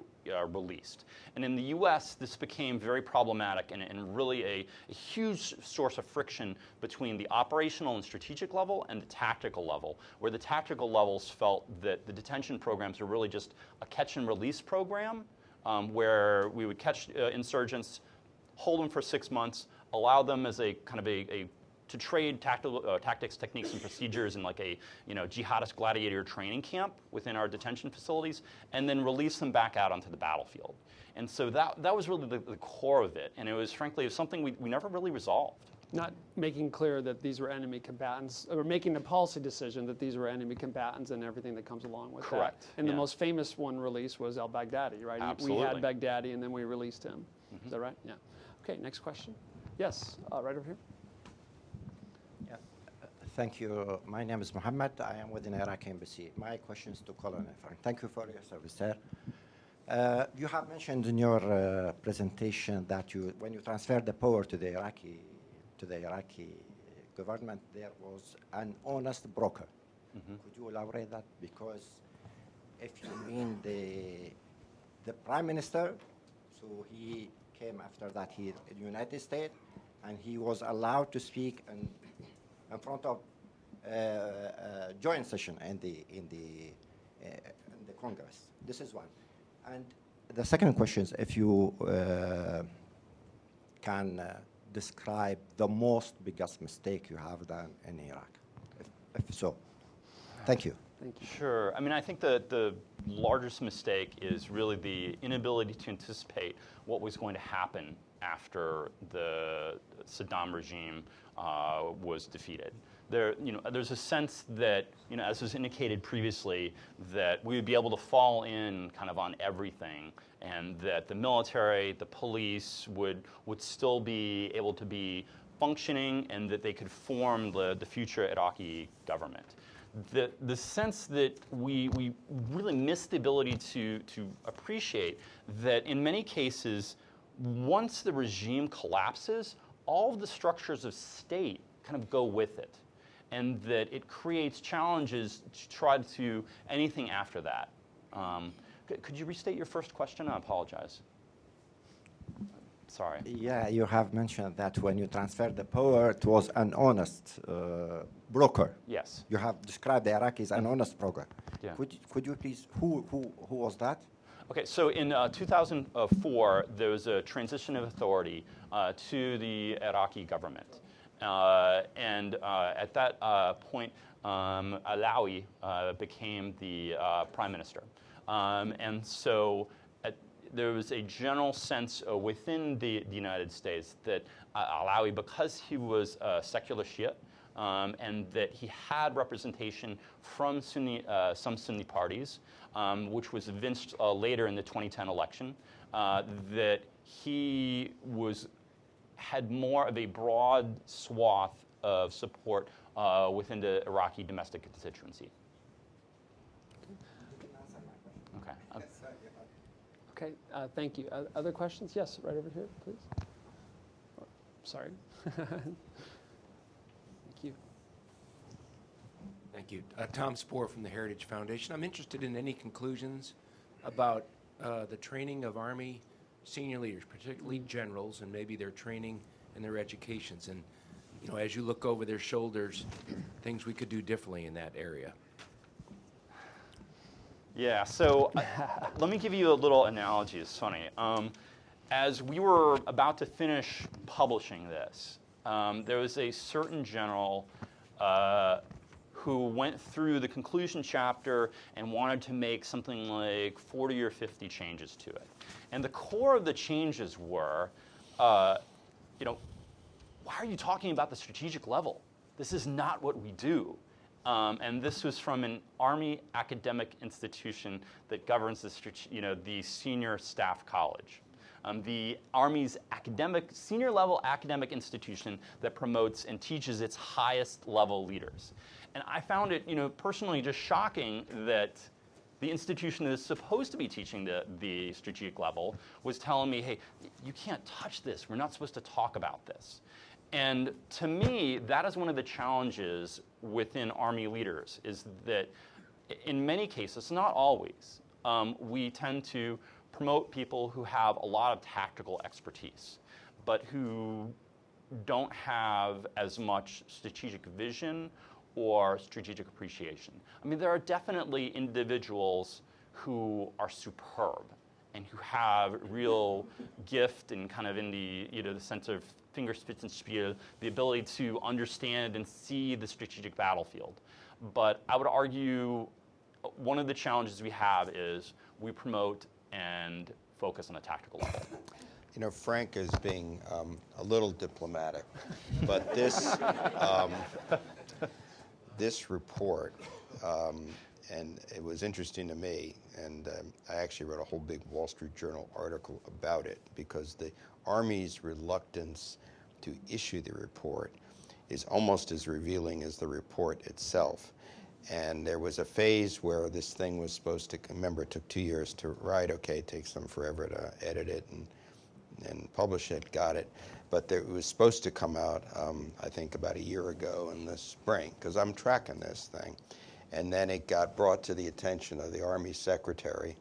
released. And in the U.S., this became very problematic and really a huge source of friction between the operational and strategic level and the tactical level, where the tactical levels felt that the detention programs are really just a catch and release program, where we would catch insurgents, hold them for 6 months, allow them as a kind of to trade tactics, techniques, and procedures in like a jihadist gladiator training camp within our detention facilities, and then release them back out onto the battlefield. And so that was really the core of it, and it was frankly something we never really resolved. Not making clear that these were enemy combatants, or making the policy decision that these were enemy combatants and everything that comes along with Correct. that. And the most famous one released was al-Baghdadi, right? Absolutely. We had Baghdadi and then we released him. Is that right? Yeah. Okay, next question. Yes, right over here. Yeah. Thank you. My name is Mohammed. I am with the Iraqi embassy. My question is to Colonel Frank. Thank you for your service, sir. You have mentioned in your presentation that when you transferred the power to the Iraqi government, there was an honest broker. Could you elaborate that? Because if you mean the prime minister, so he came after that in the United States, and he was allowed to speak in front of a joint session in the Congress. This is one. And the second question is, if you can describe the biggest mistake you have done in Iraq, if so. Thank you. Thank you. Sure. I mean, I think the largest mistake is really the inability to anticipate what was going to happen after the Saddam regime was defeated. There's a sense that, as was indicated previously, that we would be able to fall in kind of on everything, and that the military, the police would still be able to be functioning, and that they could form the future Iraqi government. the sense that we really miss the ability to appreciate that in many cases, once the regime collapses, all of the structures of state kind of go with it, and that it creates challenges to try to anything after that. Could you restate your first question? I apologize. Sorry. Yeah, you have mentioned that when you transferred the power, it was an honest broker. Yes. You have described the Iraqis as an honest broker. Yeah. Could you please, who was that? Okay, so in 2004, there was a transition of authority to the Iraqi government. At that point, Alawi became the prime minister. And so there was a general sense within the United States that Alawi, because he was a secular Shia, and that he had representation from some Sunni parties, which was evinced later in the 2010 election, that he had more of a broad swath of support within the Iraqi domestic constituency. Okay. Okay, thank you. Other questions? Yes, right over here, please. Oh, sorry. Thank you. Thank you. Tom Spohr from the Heritage Foundation. I'm interested in any conclusions about the training of Army senior leaders, particularly generals, and maybe their training and their educations. And, you know, as you look over their shoulders, things we could do differently in that area. Yeah, so let me give you a little analogy. It's funny. As we were about to finish publishing this, there was a certain general who went through the conclusion chapter and wanted to make something like 40 or 50 changes to it. And the core of the changes were, you know, why are you talking about the strategic level? This is not what we do. And this was from an Army academic institution that governs the senior staff college. The Army's senior level academic institution that promotes and teaches its highest level leaders. And I found it, personally just shocking that the institution that is supposed to be teaching the strategic level was telling me, hey, you can't touch this. We're not supposed to talk about this. And to me, that is one of the challenges within Army leaders, is that in many cases, not always, we tend to promote people who have a lot of tactical expertise, but who don't have as much strategic vision or strategic appreciation. I mean, there are definitely individuals who are superb and who have real gift and kind of in the sense of Fingerspitzenspiel, the ability to understand and see the strategic battlefield. But I would argue one of the challenges we have is we promote and focus on a tactical level. You know, Frank is being a little diplomatic, but this this report, and it was interesting to me, and I actually wrote a whole big Wall Street Journal article about it, because the Army's reluctance to issue the report is almost as revealing as the report itself. And there was a phase where this thing was supposed to, remember, it took 2 years to write. Okay, it takes them forever to edit it and publish it, got it. But it was supposed to come out, I think, about a year ago in the spring, because I'm tracking this thing. And then it got brought to the attention of the Army Secretary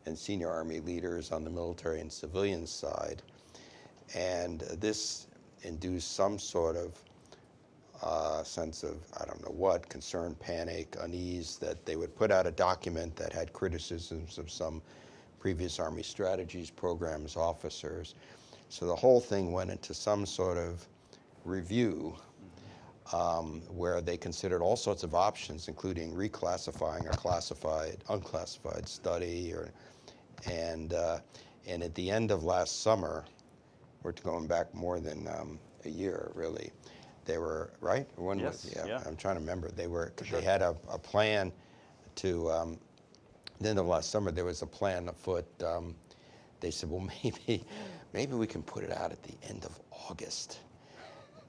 and senior Army leaders on the military and civilian side. And this induced some sort of sense of, I don't know what, concern, panic, unease, that they would put out a document that had criticisms of some previous Army strategies, programs, officers. So the whole thing went into some sort of review where they considered all sorts of options, including reclassifying a classified, unclassified study. And at the end of last summer, we're going back more than a year, really. They were, right? When yes, yeah. I'm trying to remember. They were. Sure. They had a plan to. At the end of last summer, there was a plan afoot. They said, well, maybe we can put it out at the end of August,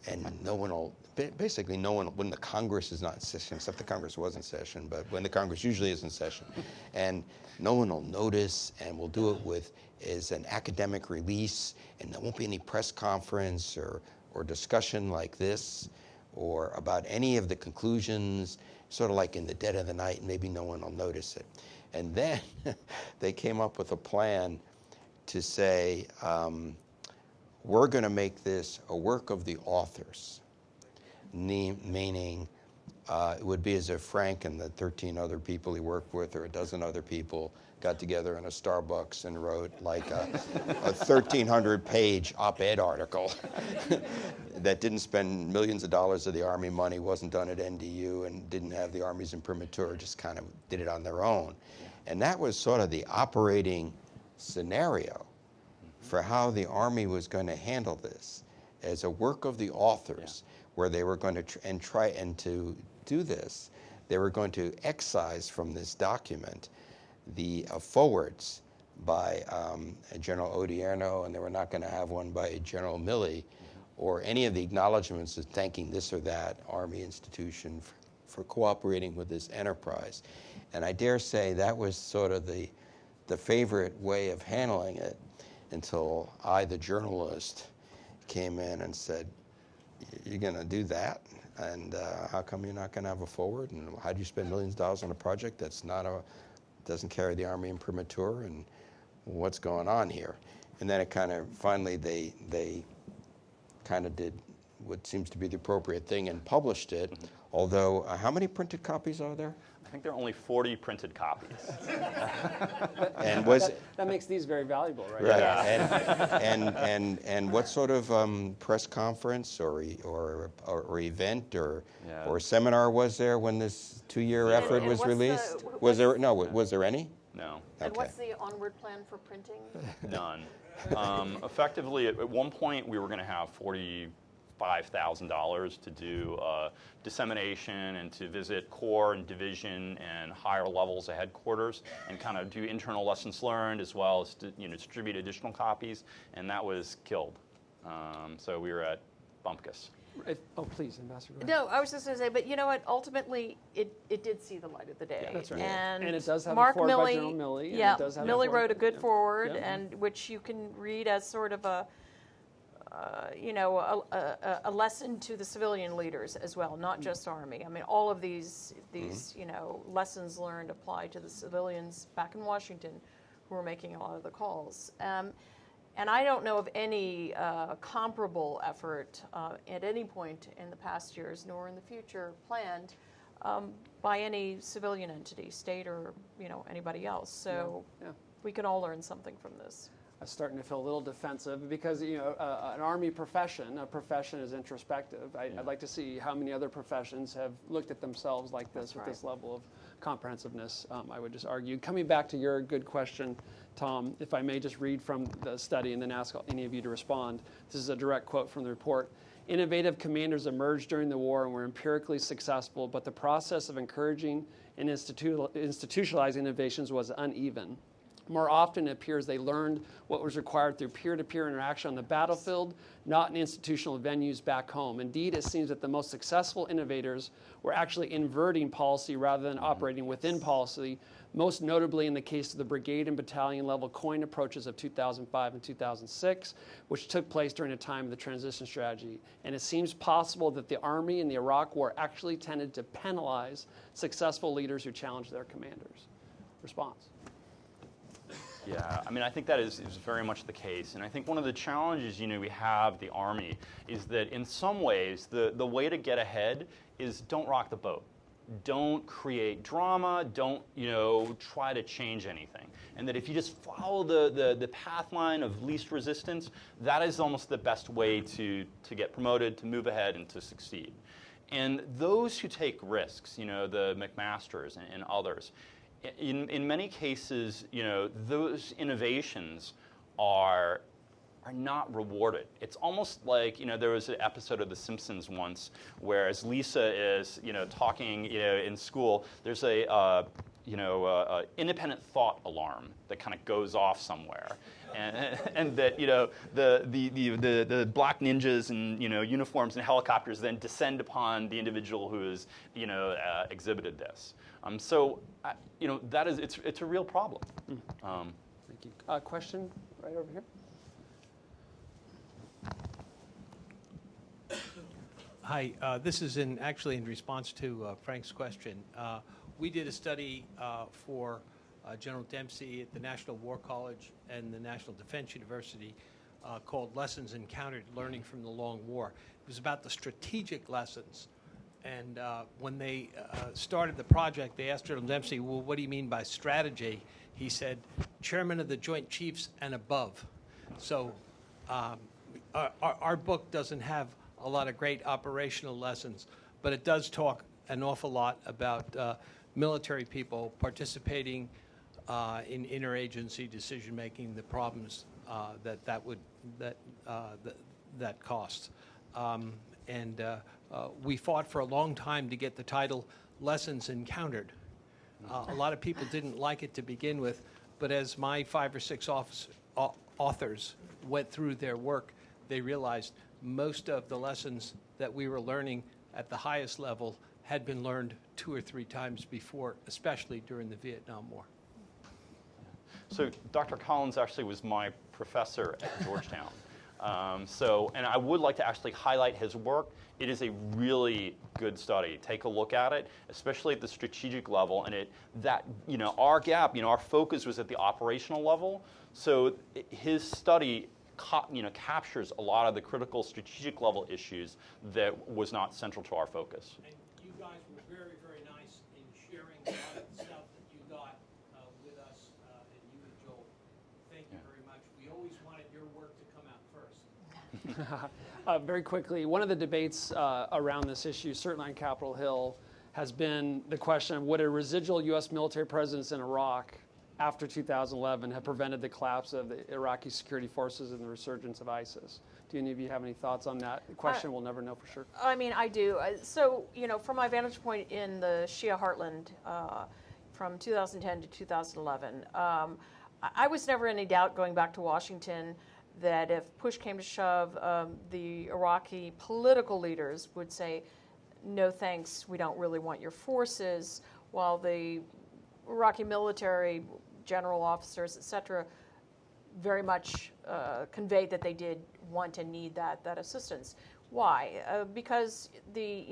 and no one will basically no one, when the Congress is not in session, except the Congress was in session, but when the Congress usually is in session, and no one will notice, and we'll do it with as an academic release, and there won't be any press conference or discussion like this, or about any of the conclusions, sort of like in the dead of the night, and maybe no one will notice it. And then they came up with a plan to say, we're going to make this a work of the authors, meaning it would be as if Frank and the 13 other people he worked with, or a dozen other people, got together in a Starbucks and wrote like a 1,300-page op-ed article that didn't spend millions of dollars of the Army money, wasn't done at NDU, and didn't have the Army's imprimatur, just kind of did it on their own. And that was sort of the operating scenario for how the Army was going to handle this, as a work of the authors, where they were going to try to do this. They were going to excise from this document the forwards by General Odierno, and they were not going to have one by General Milley, or any of the acknowledgments of thanking this or that Army institution for cooperating with this enterprise. And I dare say that was sort of the favorite way of handling it, until I, the journalist, came in and said, you're going to do that? And how come you're not going to have a forward? And how do you spend millions of dollars on a project that's doesn't carry the Army imprimatur? And what's going on here? And then it kind of, finally, they kind of did what seems to be the appropriate thing and published it. Although, how many printed copies are there? I think there are only 40 printed copies. And was that makes these very valuable, right? right? Yeah. And what sort of press conference or event or seminar was there when this 2-year effort was released? Was there any? No. And Okay. what's the onward plan for printing? None. Effectively, at one point, we were going to have $45,000 to do dissemination and to visit corps and division and higher levels of headquarters and kind of do internal lessons learned, as well as distribute additional copies, and that was killed. So we were at Bumpkus. Oh, please, Ambassador. Go ahead. No, I was just going to say, but you know what? Ultimately, it did see the light of the day. Yeah, that's right. And it does have Mark a forward by Milley, General Milley. And yeah, it does have Milley a wrote a good yeah. forward, Yeah. and which you can read as sort of a lesson to the civilian leaders as well, not just Army. I mean, all of these lessons learned apply to the civilians back in Washington who were making a lot of the calls. And I don't know of any comparable effort at any point in the past years, nor in the future planned by any civilian entity, state or anybody else. So Yeah. we can all learn something from this. I'm starting to feel a little defensive because an Army profession, is introspective. I'd like to see how many other professions have looked at themselves like this with this level of comprehensiveness. I would just argue. Coming back to your good question, Tom, if I may just read from the study and then ask any of you to respond. This is a direct quote from the report. Innovative commanders emerged during the war and were empirically successful, but the process of encouraging and institutionalizing innovations was uneven. More often, it appears they learned what was required through peer-to-peer interaction on the battlefield, not in institutional venues back home. Indeed, it seems that the most successful innovators were actually inverting policy rather than operating within policy, most notably in the case of the brigade and battalion level COIN approaches of 2005 and 2006, which took place during a time of the transition strategy. And it seems possible that the Army in the Iraq War actually tended to penalize successful leaders who challenged their commanders. Response. Yeah, I mean, I think that is very much the case. And I think one of the challenges, we have the Army is that in some ways, the way to get ahead is don't rock the boat. Don't create drama, don't, try to change anything. And that if you just follow the path line of least resistance, that is almost the best way to get promoted, to move ahead, and to succeed. And those who take risks, the McMasters and others, in many cases, those innovations are not rewarded. It's almost like, there was an episode of The Simpsons once where as Lisa is, talking, in school, there's a independent thought alarm that kind of goes off somewhere, and that the black ninjas and uniforms and helicopters then descend upon the individual who has exhibited this. That is it's a real problem. Thank you. Question right over here. Hi, this is actually in response to Frank's question. We did a study for General Dempsey at the National War College and the National Defense University called Lessons Encountered Learning from the Long War. It was about the strategic lessons. And when they started the project, they asked General Dempsey, well, what do you mean by strategy? He said, Chairman of the Joint Chiefs and above. So our book doesn't have a lot of great operational lessons, but it does talk an awful lot about military people participating in interagency decision-making, the problems that costs. We fought for a long time to get the title Lessons Encountered. A lot of people didn't like it to begin with, but as my 5 or 6 authors went through their work, they realized most of the lessons that we were learning at the highest level had been learned 2 or 3 times before, especially during the Vietnam War. So Dr. Collins actually was my professor at Georgetown. And I would like to actually highlight his work. It is a really good study. Take a look at it, especially at the strategic level. And our gap, our focus was at the operational level. So his study captures a lot of the critical strategic level issues that was not central to our focus. And you guys were very, very nice in sharing a lot of the stuff that you got with us, and you and Joel. Thank you very much. We always wanted your work to come out first. Very quickly, one of the debates around this issue, certainly on Capitol Hill, has been the question of would a residual U.S. military presence in Iraq after 2011 have prevented the collapse of the Iraqi security forces and the resurgence of ISIS. Do any of you have any thoughts on that? The question we'll never know for sure. I mean, I do. So, from my vantage point in the Shia heartland from 2010 to 2011, I was never in any doubt going back to Washington that if push came to shove, the Iraqi political leaders would say, no thanks, we don't really want your forces, while the Iraqi military, general officers, et cetera, very much conveyed that they did want and need that assistance. Why? Because the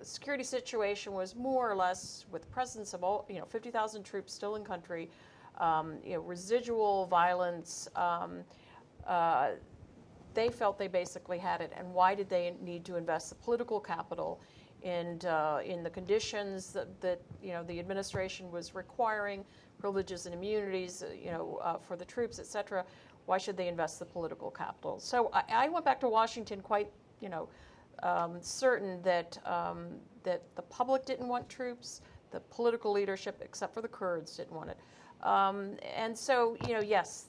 security situation was more or less, with the presence of all 50,000 troops still in country, residual violence. They felt they basically had it, and why did they need to invest the political capital in the conditions that the administration was requiring, privileges and immunities, for the troops, et cetera? Why should they invest the political capital? So I went back to Washington quite, certain that that the public didn't want troops, the political leadership, except for the Kurds, didn't want it, and so yes,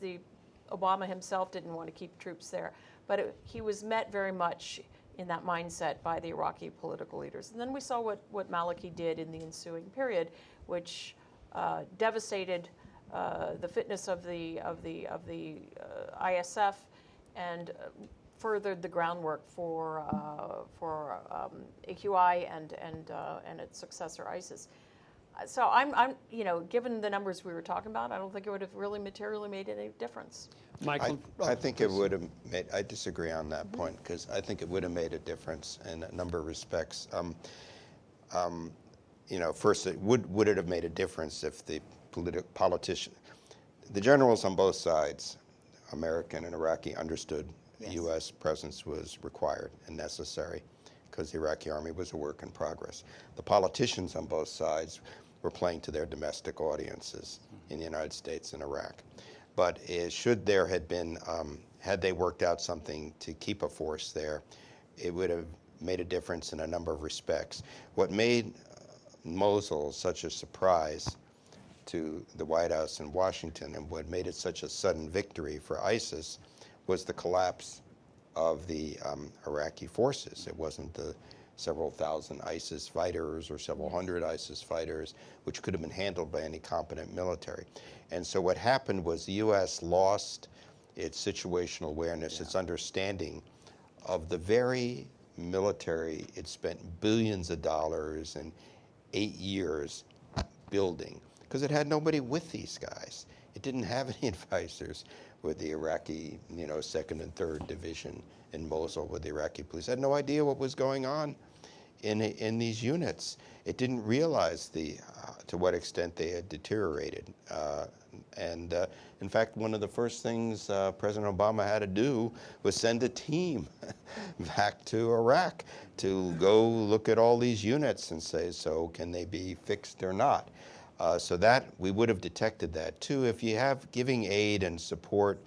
Obama himself didn't want to keep troops there, but he was met very much in that mindset by the Iraqi political leaders. And then we saw what Maliki did in the ensuing period, which devastated the fitness of the ISF and furthered the groundwork for AQI and its successor ISIS. So I'm given the numbers we were talking about, I don't think it would have really materially made any difference. Michael, I think it would have made. I disagree on that point because I think it would have made a difference in a number of respects. First, would it have made a difference if the the generals on both sides, American and Iraqi, understood the U.S. presence was required and necessary because the Iraqi army was a work in progress. The politicians on both sides were playing to their domestic audiences in the United States and Iraq. But should there had been, had they worked out something to keep a force there, it would have made a difference in a number of respects. What made Mosul such a surprise to the White House in Washington and what made it such a sudden victory for ISIS was the collapse of the Iraqi forces. It wasn't several thousand ISIS fighters or several hundred ISIS fighters, which could have been handled by any competent military. And so what happened was the U.S. lost its situational awareness, its understanding of the very military it spent billions of dollars and 8 years building, because it had nobody with these guys. It didn't have any advisors with the Iraqi, 2nd and 3rd Division in Mosul with the Iraqi police. It had no idea what was going on in these units. It didn't realize to what extent they had deteriorated. In fact, one of the first things President Obama had to do was send a team back to Iraq to go look at all these units and say, so can they be fixed or not? So that we would have detected that too. If you have giving aid and support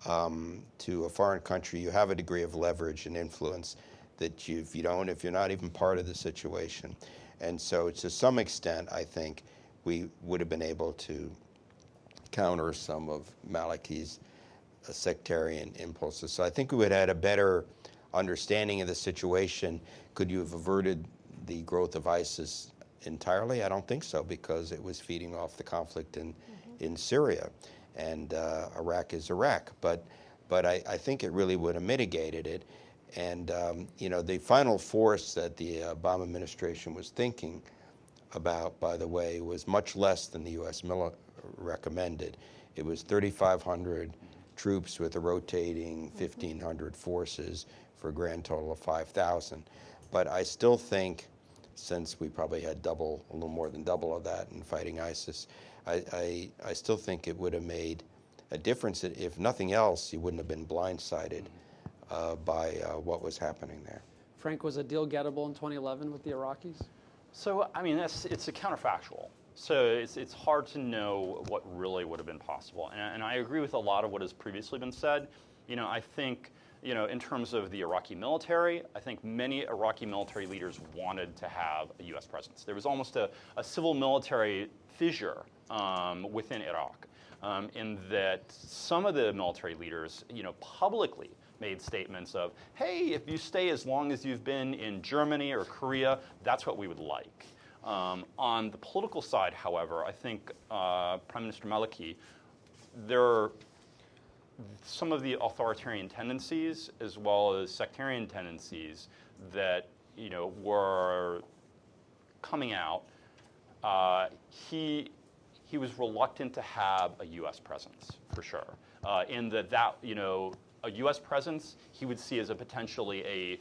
to a foreign country, you have a degree of leverage and influence that if you're not even part of the situation. And so to some extent, I think we would have been able to counter some of Maliki's sectarian impulses. So I think we would have had a better understanding of the situation. Could you have averted the growth of ISIS entirely? I don't think so, because it was feeding off the conflict in Syria, and Iraq is Iraq. But I think it really would have mitigated it. And the final force that the Obama administration was thinking about, by the way, was much less than the U.S. recommended. It was 3,500 troops with a rotating 1,500 forces for a grand total of 5,000. But I still think, since we probably had a little more than double of that in fighting ISIS, I still think it would have made a difference. If nothing else, you wouldn't have been blindsided by what was happening there. Frank, was a deal gettable in 2011 with the Iraqis? So, I mean, it's a counterfactual. So it's hard to know what really would have been possible. And I agree with a lot of what has previously been said. I think, in terms of the Iraqi military, I think many Iraqi military leaders wanted to have a U.S. presence. There was almost a civil military fissure within Iraq, in that some of the military leaders, publicly made statements of, hey, if you stay as long as you've been in Germany or Korea, that's what we would like. On the political side, however, I think Prime Minister Maliki, there are some of the authoritarian tendencies as well as sectarian tendencies that were coming out. He was reluctant to have a U.S. presence, for sure. In that a U.S. presence he would see as a potentially a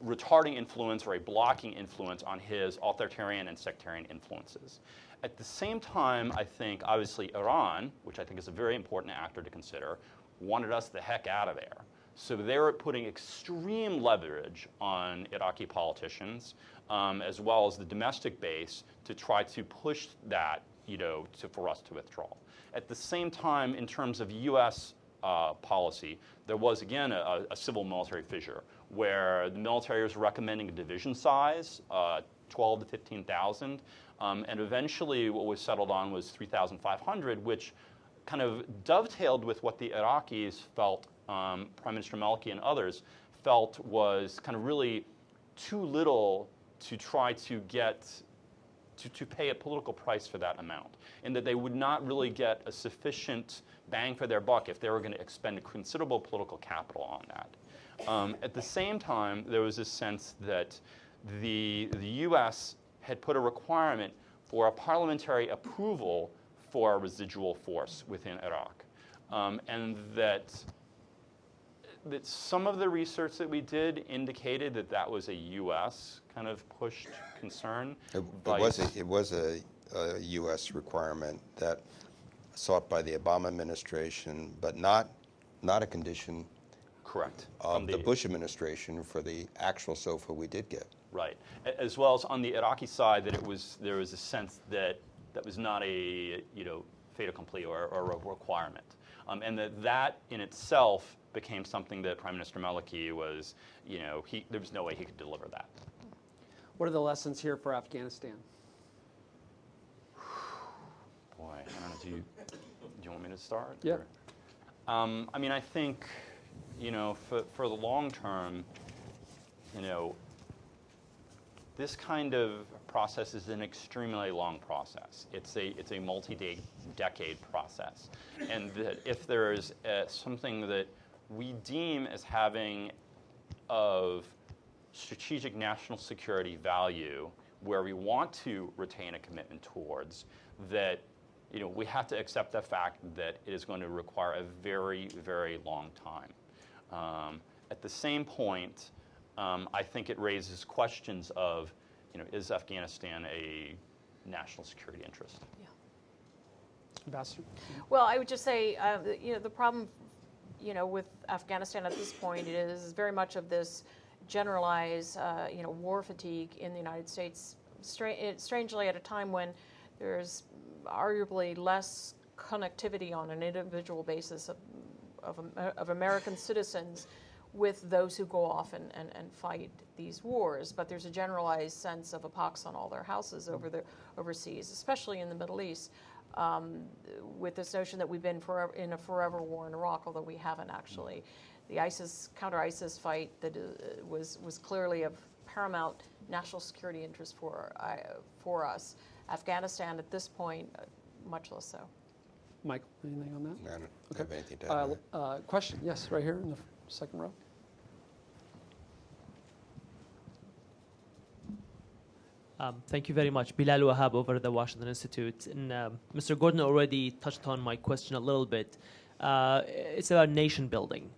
retarding influence or a blocking influence on his authoritarian and sectarian influences. At the same time, I think, obviously, Iran, which I think is a very important actor to consider, wanted us the heck out of there. So they were putting extreme leverage on Iraqi politicians, as well as the domestic base, to try to push that, for us to withdraw. At the same time, in terms of U.S. Policy, there was, again, a civil military fissure, where the military was recommending a division size, 12 to 15,000, and eventually what was settled on was 3,500, which kind of dovetailed with what the Iraqis felt, Prime Minister Maliki and others felt was kind of really too little to try to get to pay a political price for that amount, and that they would not really get a sufficient bang for their buck if they were going to expend considerable political capital on that. At the same time, there was this sense that the U.S. had put a requirement for a parliamentary approval for a residual force within Iraq, and that some of the research that we did indicated that that was a U.S. kind of pushed concern. It was a U.S. requirement that sought by the Obama administration, but not a condition. Correct. Of the Bush administration for the actual SOFA we did get. Right. As well as on the Iraqi side, that there was a sense that was not a fait accompli or a requirement, and that in itself became something that Prime Minister Maliki was, there was no way he could deliver that. What are the lessons here for Afghanistan? Boy, I don't know, do you want me to start? Yeah. I mean, I think, for the long term, this kind of process is an extremely long process. It's a multi-decade process. And that if there is something that we deem as having of strategic national security value, where we want to retain a commitment towards, that we have to accept the fact that it is going to require a very, very long time. At the same point, I think it raises questions of, is Afghanistan a national security interest? Yeah. Ambassador? Well, I would just say, the problem, with Afghanistan at this point is very much of this generalized, war fatigue in the United States. Strangely, at a time when there's arguably less connectivity on an individual basis of American citizens with those who go off and fight these wars, but there's a generalized sense of a pox on all their houses overseas, especially in the Middle East, with this notion that we've been in a forever war in Iraq, although we haven't actually. The counter-ISIS fight that was clearly of paramount national security interest for us. Afghanistan at this point, much less so. Michael, anything on that? I don't have anything to add. Question, yes, right here in the second row. Thank you very much. Bilal Wahab over at the Washington Institute. And Mr. Gordon already touched on my question a little bit. It's about nation building.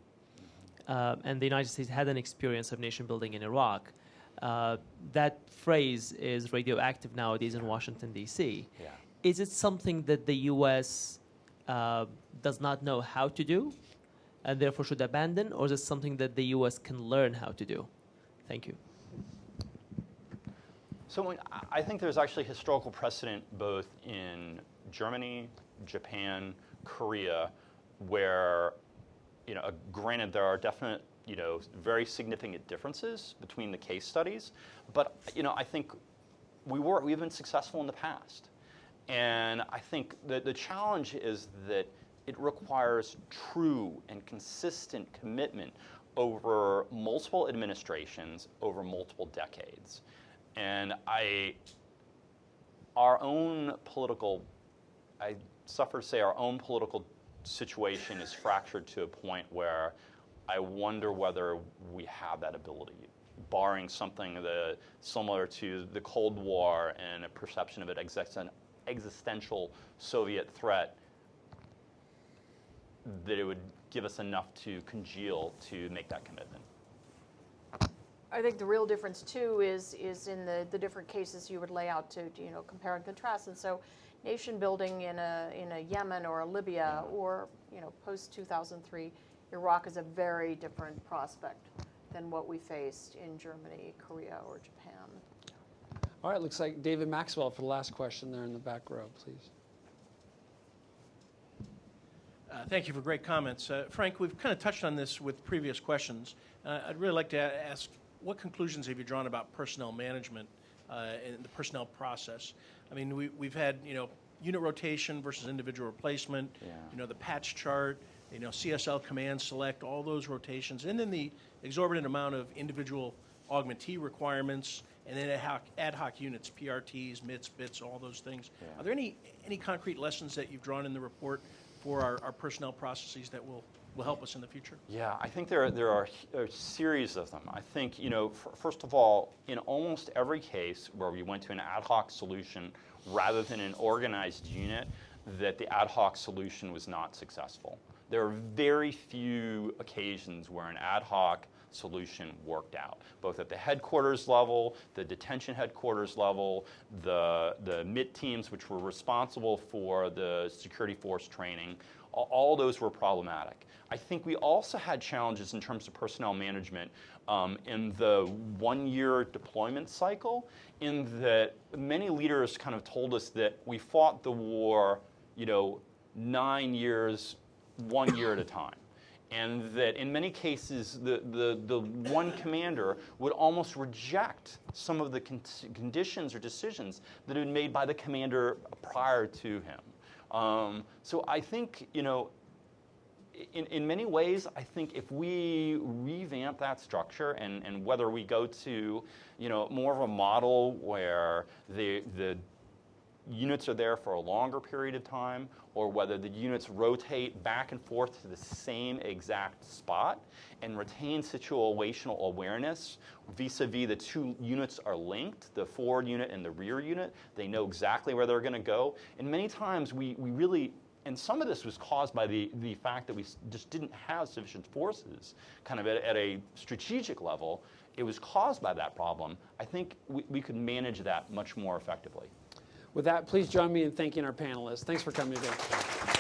And the United States had an experience of nation building in Iraq. That phrase is radioactive nowadays in Washington, D.C. Yeah. Is it something that the U.S. Does not know how to do and therefore should abandon, or is it something that the U.S. can learn how to do? Thank you. So I think there's actually historical precedent both in Germany, Japan, Korea, where, granted there are definite, very significant differences between the case studies, but I think we've been successful in the past, and I think that the challenge is that it requires true and consistent commitment over multiple administrations, over multiple decades. And I suffer to say our own political situation is fractured to a point where I wonder whether we have that ability, barring something similar to the Cold War and a perception of an existential Soviet threat, that it would give us enough to congeal to make that commitment. I think the real difference too is in the different cases you would lay out to compare and contrast. And so, nation building in a Yemen or a Libya or post 2003, Iraq is a very different prospect than what we faced in Germany, Korea, or Japan. All right, looks like David Maxwell for the last question there in the back row, please. Thank you for great comments. Frank, we've kind of touched on this with previous questions. I'd really like to ask, what conclusions have you drawn about personnel management and the personnel process? I mean, we've had, unit rotation versus individual replacement, the patch chart, CSL command select, all those rotations, and then the exorbitant amount of individual augmentee requirements, and then ad hoc units, PRTs, MITs, BITs, all those things. Yeah. Are there any concrete lessons that you've drawn in the report for our personnel processes that will help us in the future? Yeah, I think there are a series of them. I think, first of all, in almost every case where we went to an ad hoc solution rather than an organized unit, that the ad hoc solution was not successful. There are very few occasions where an ad hoc solution worked out, both at the headquarters level, the detention headquarters level, the MIT teams, which were responsible for the security force training. All those were problematic. I think we also had challenges in terms of personnel management in the one-year deployment cycle, in that many leaders kind of told us that we fought the war, 9 years, 1 year at a time. And that in many cases, the one commander would almost reject some of the conditions or decisions that had been made by the commander prior to him. So I think, in many ways, I think if we revamp that structure and whether we go to, more of a model where the units are there for a longer period of time, or whether the units rotate back and forth to the same exact spot and retain situational awareness vis-a-vis the two units are linked, the forward unit and the rear unit. They know exactly where they're going to go. And many times we really, and some of this was caused by the fact that we just didn't have sufficient forces kind of at a strategic level. It was caused by that problem. I think we could manage that much more effectively. With that, please join me in thanking our panelists. Thanks for coming today.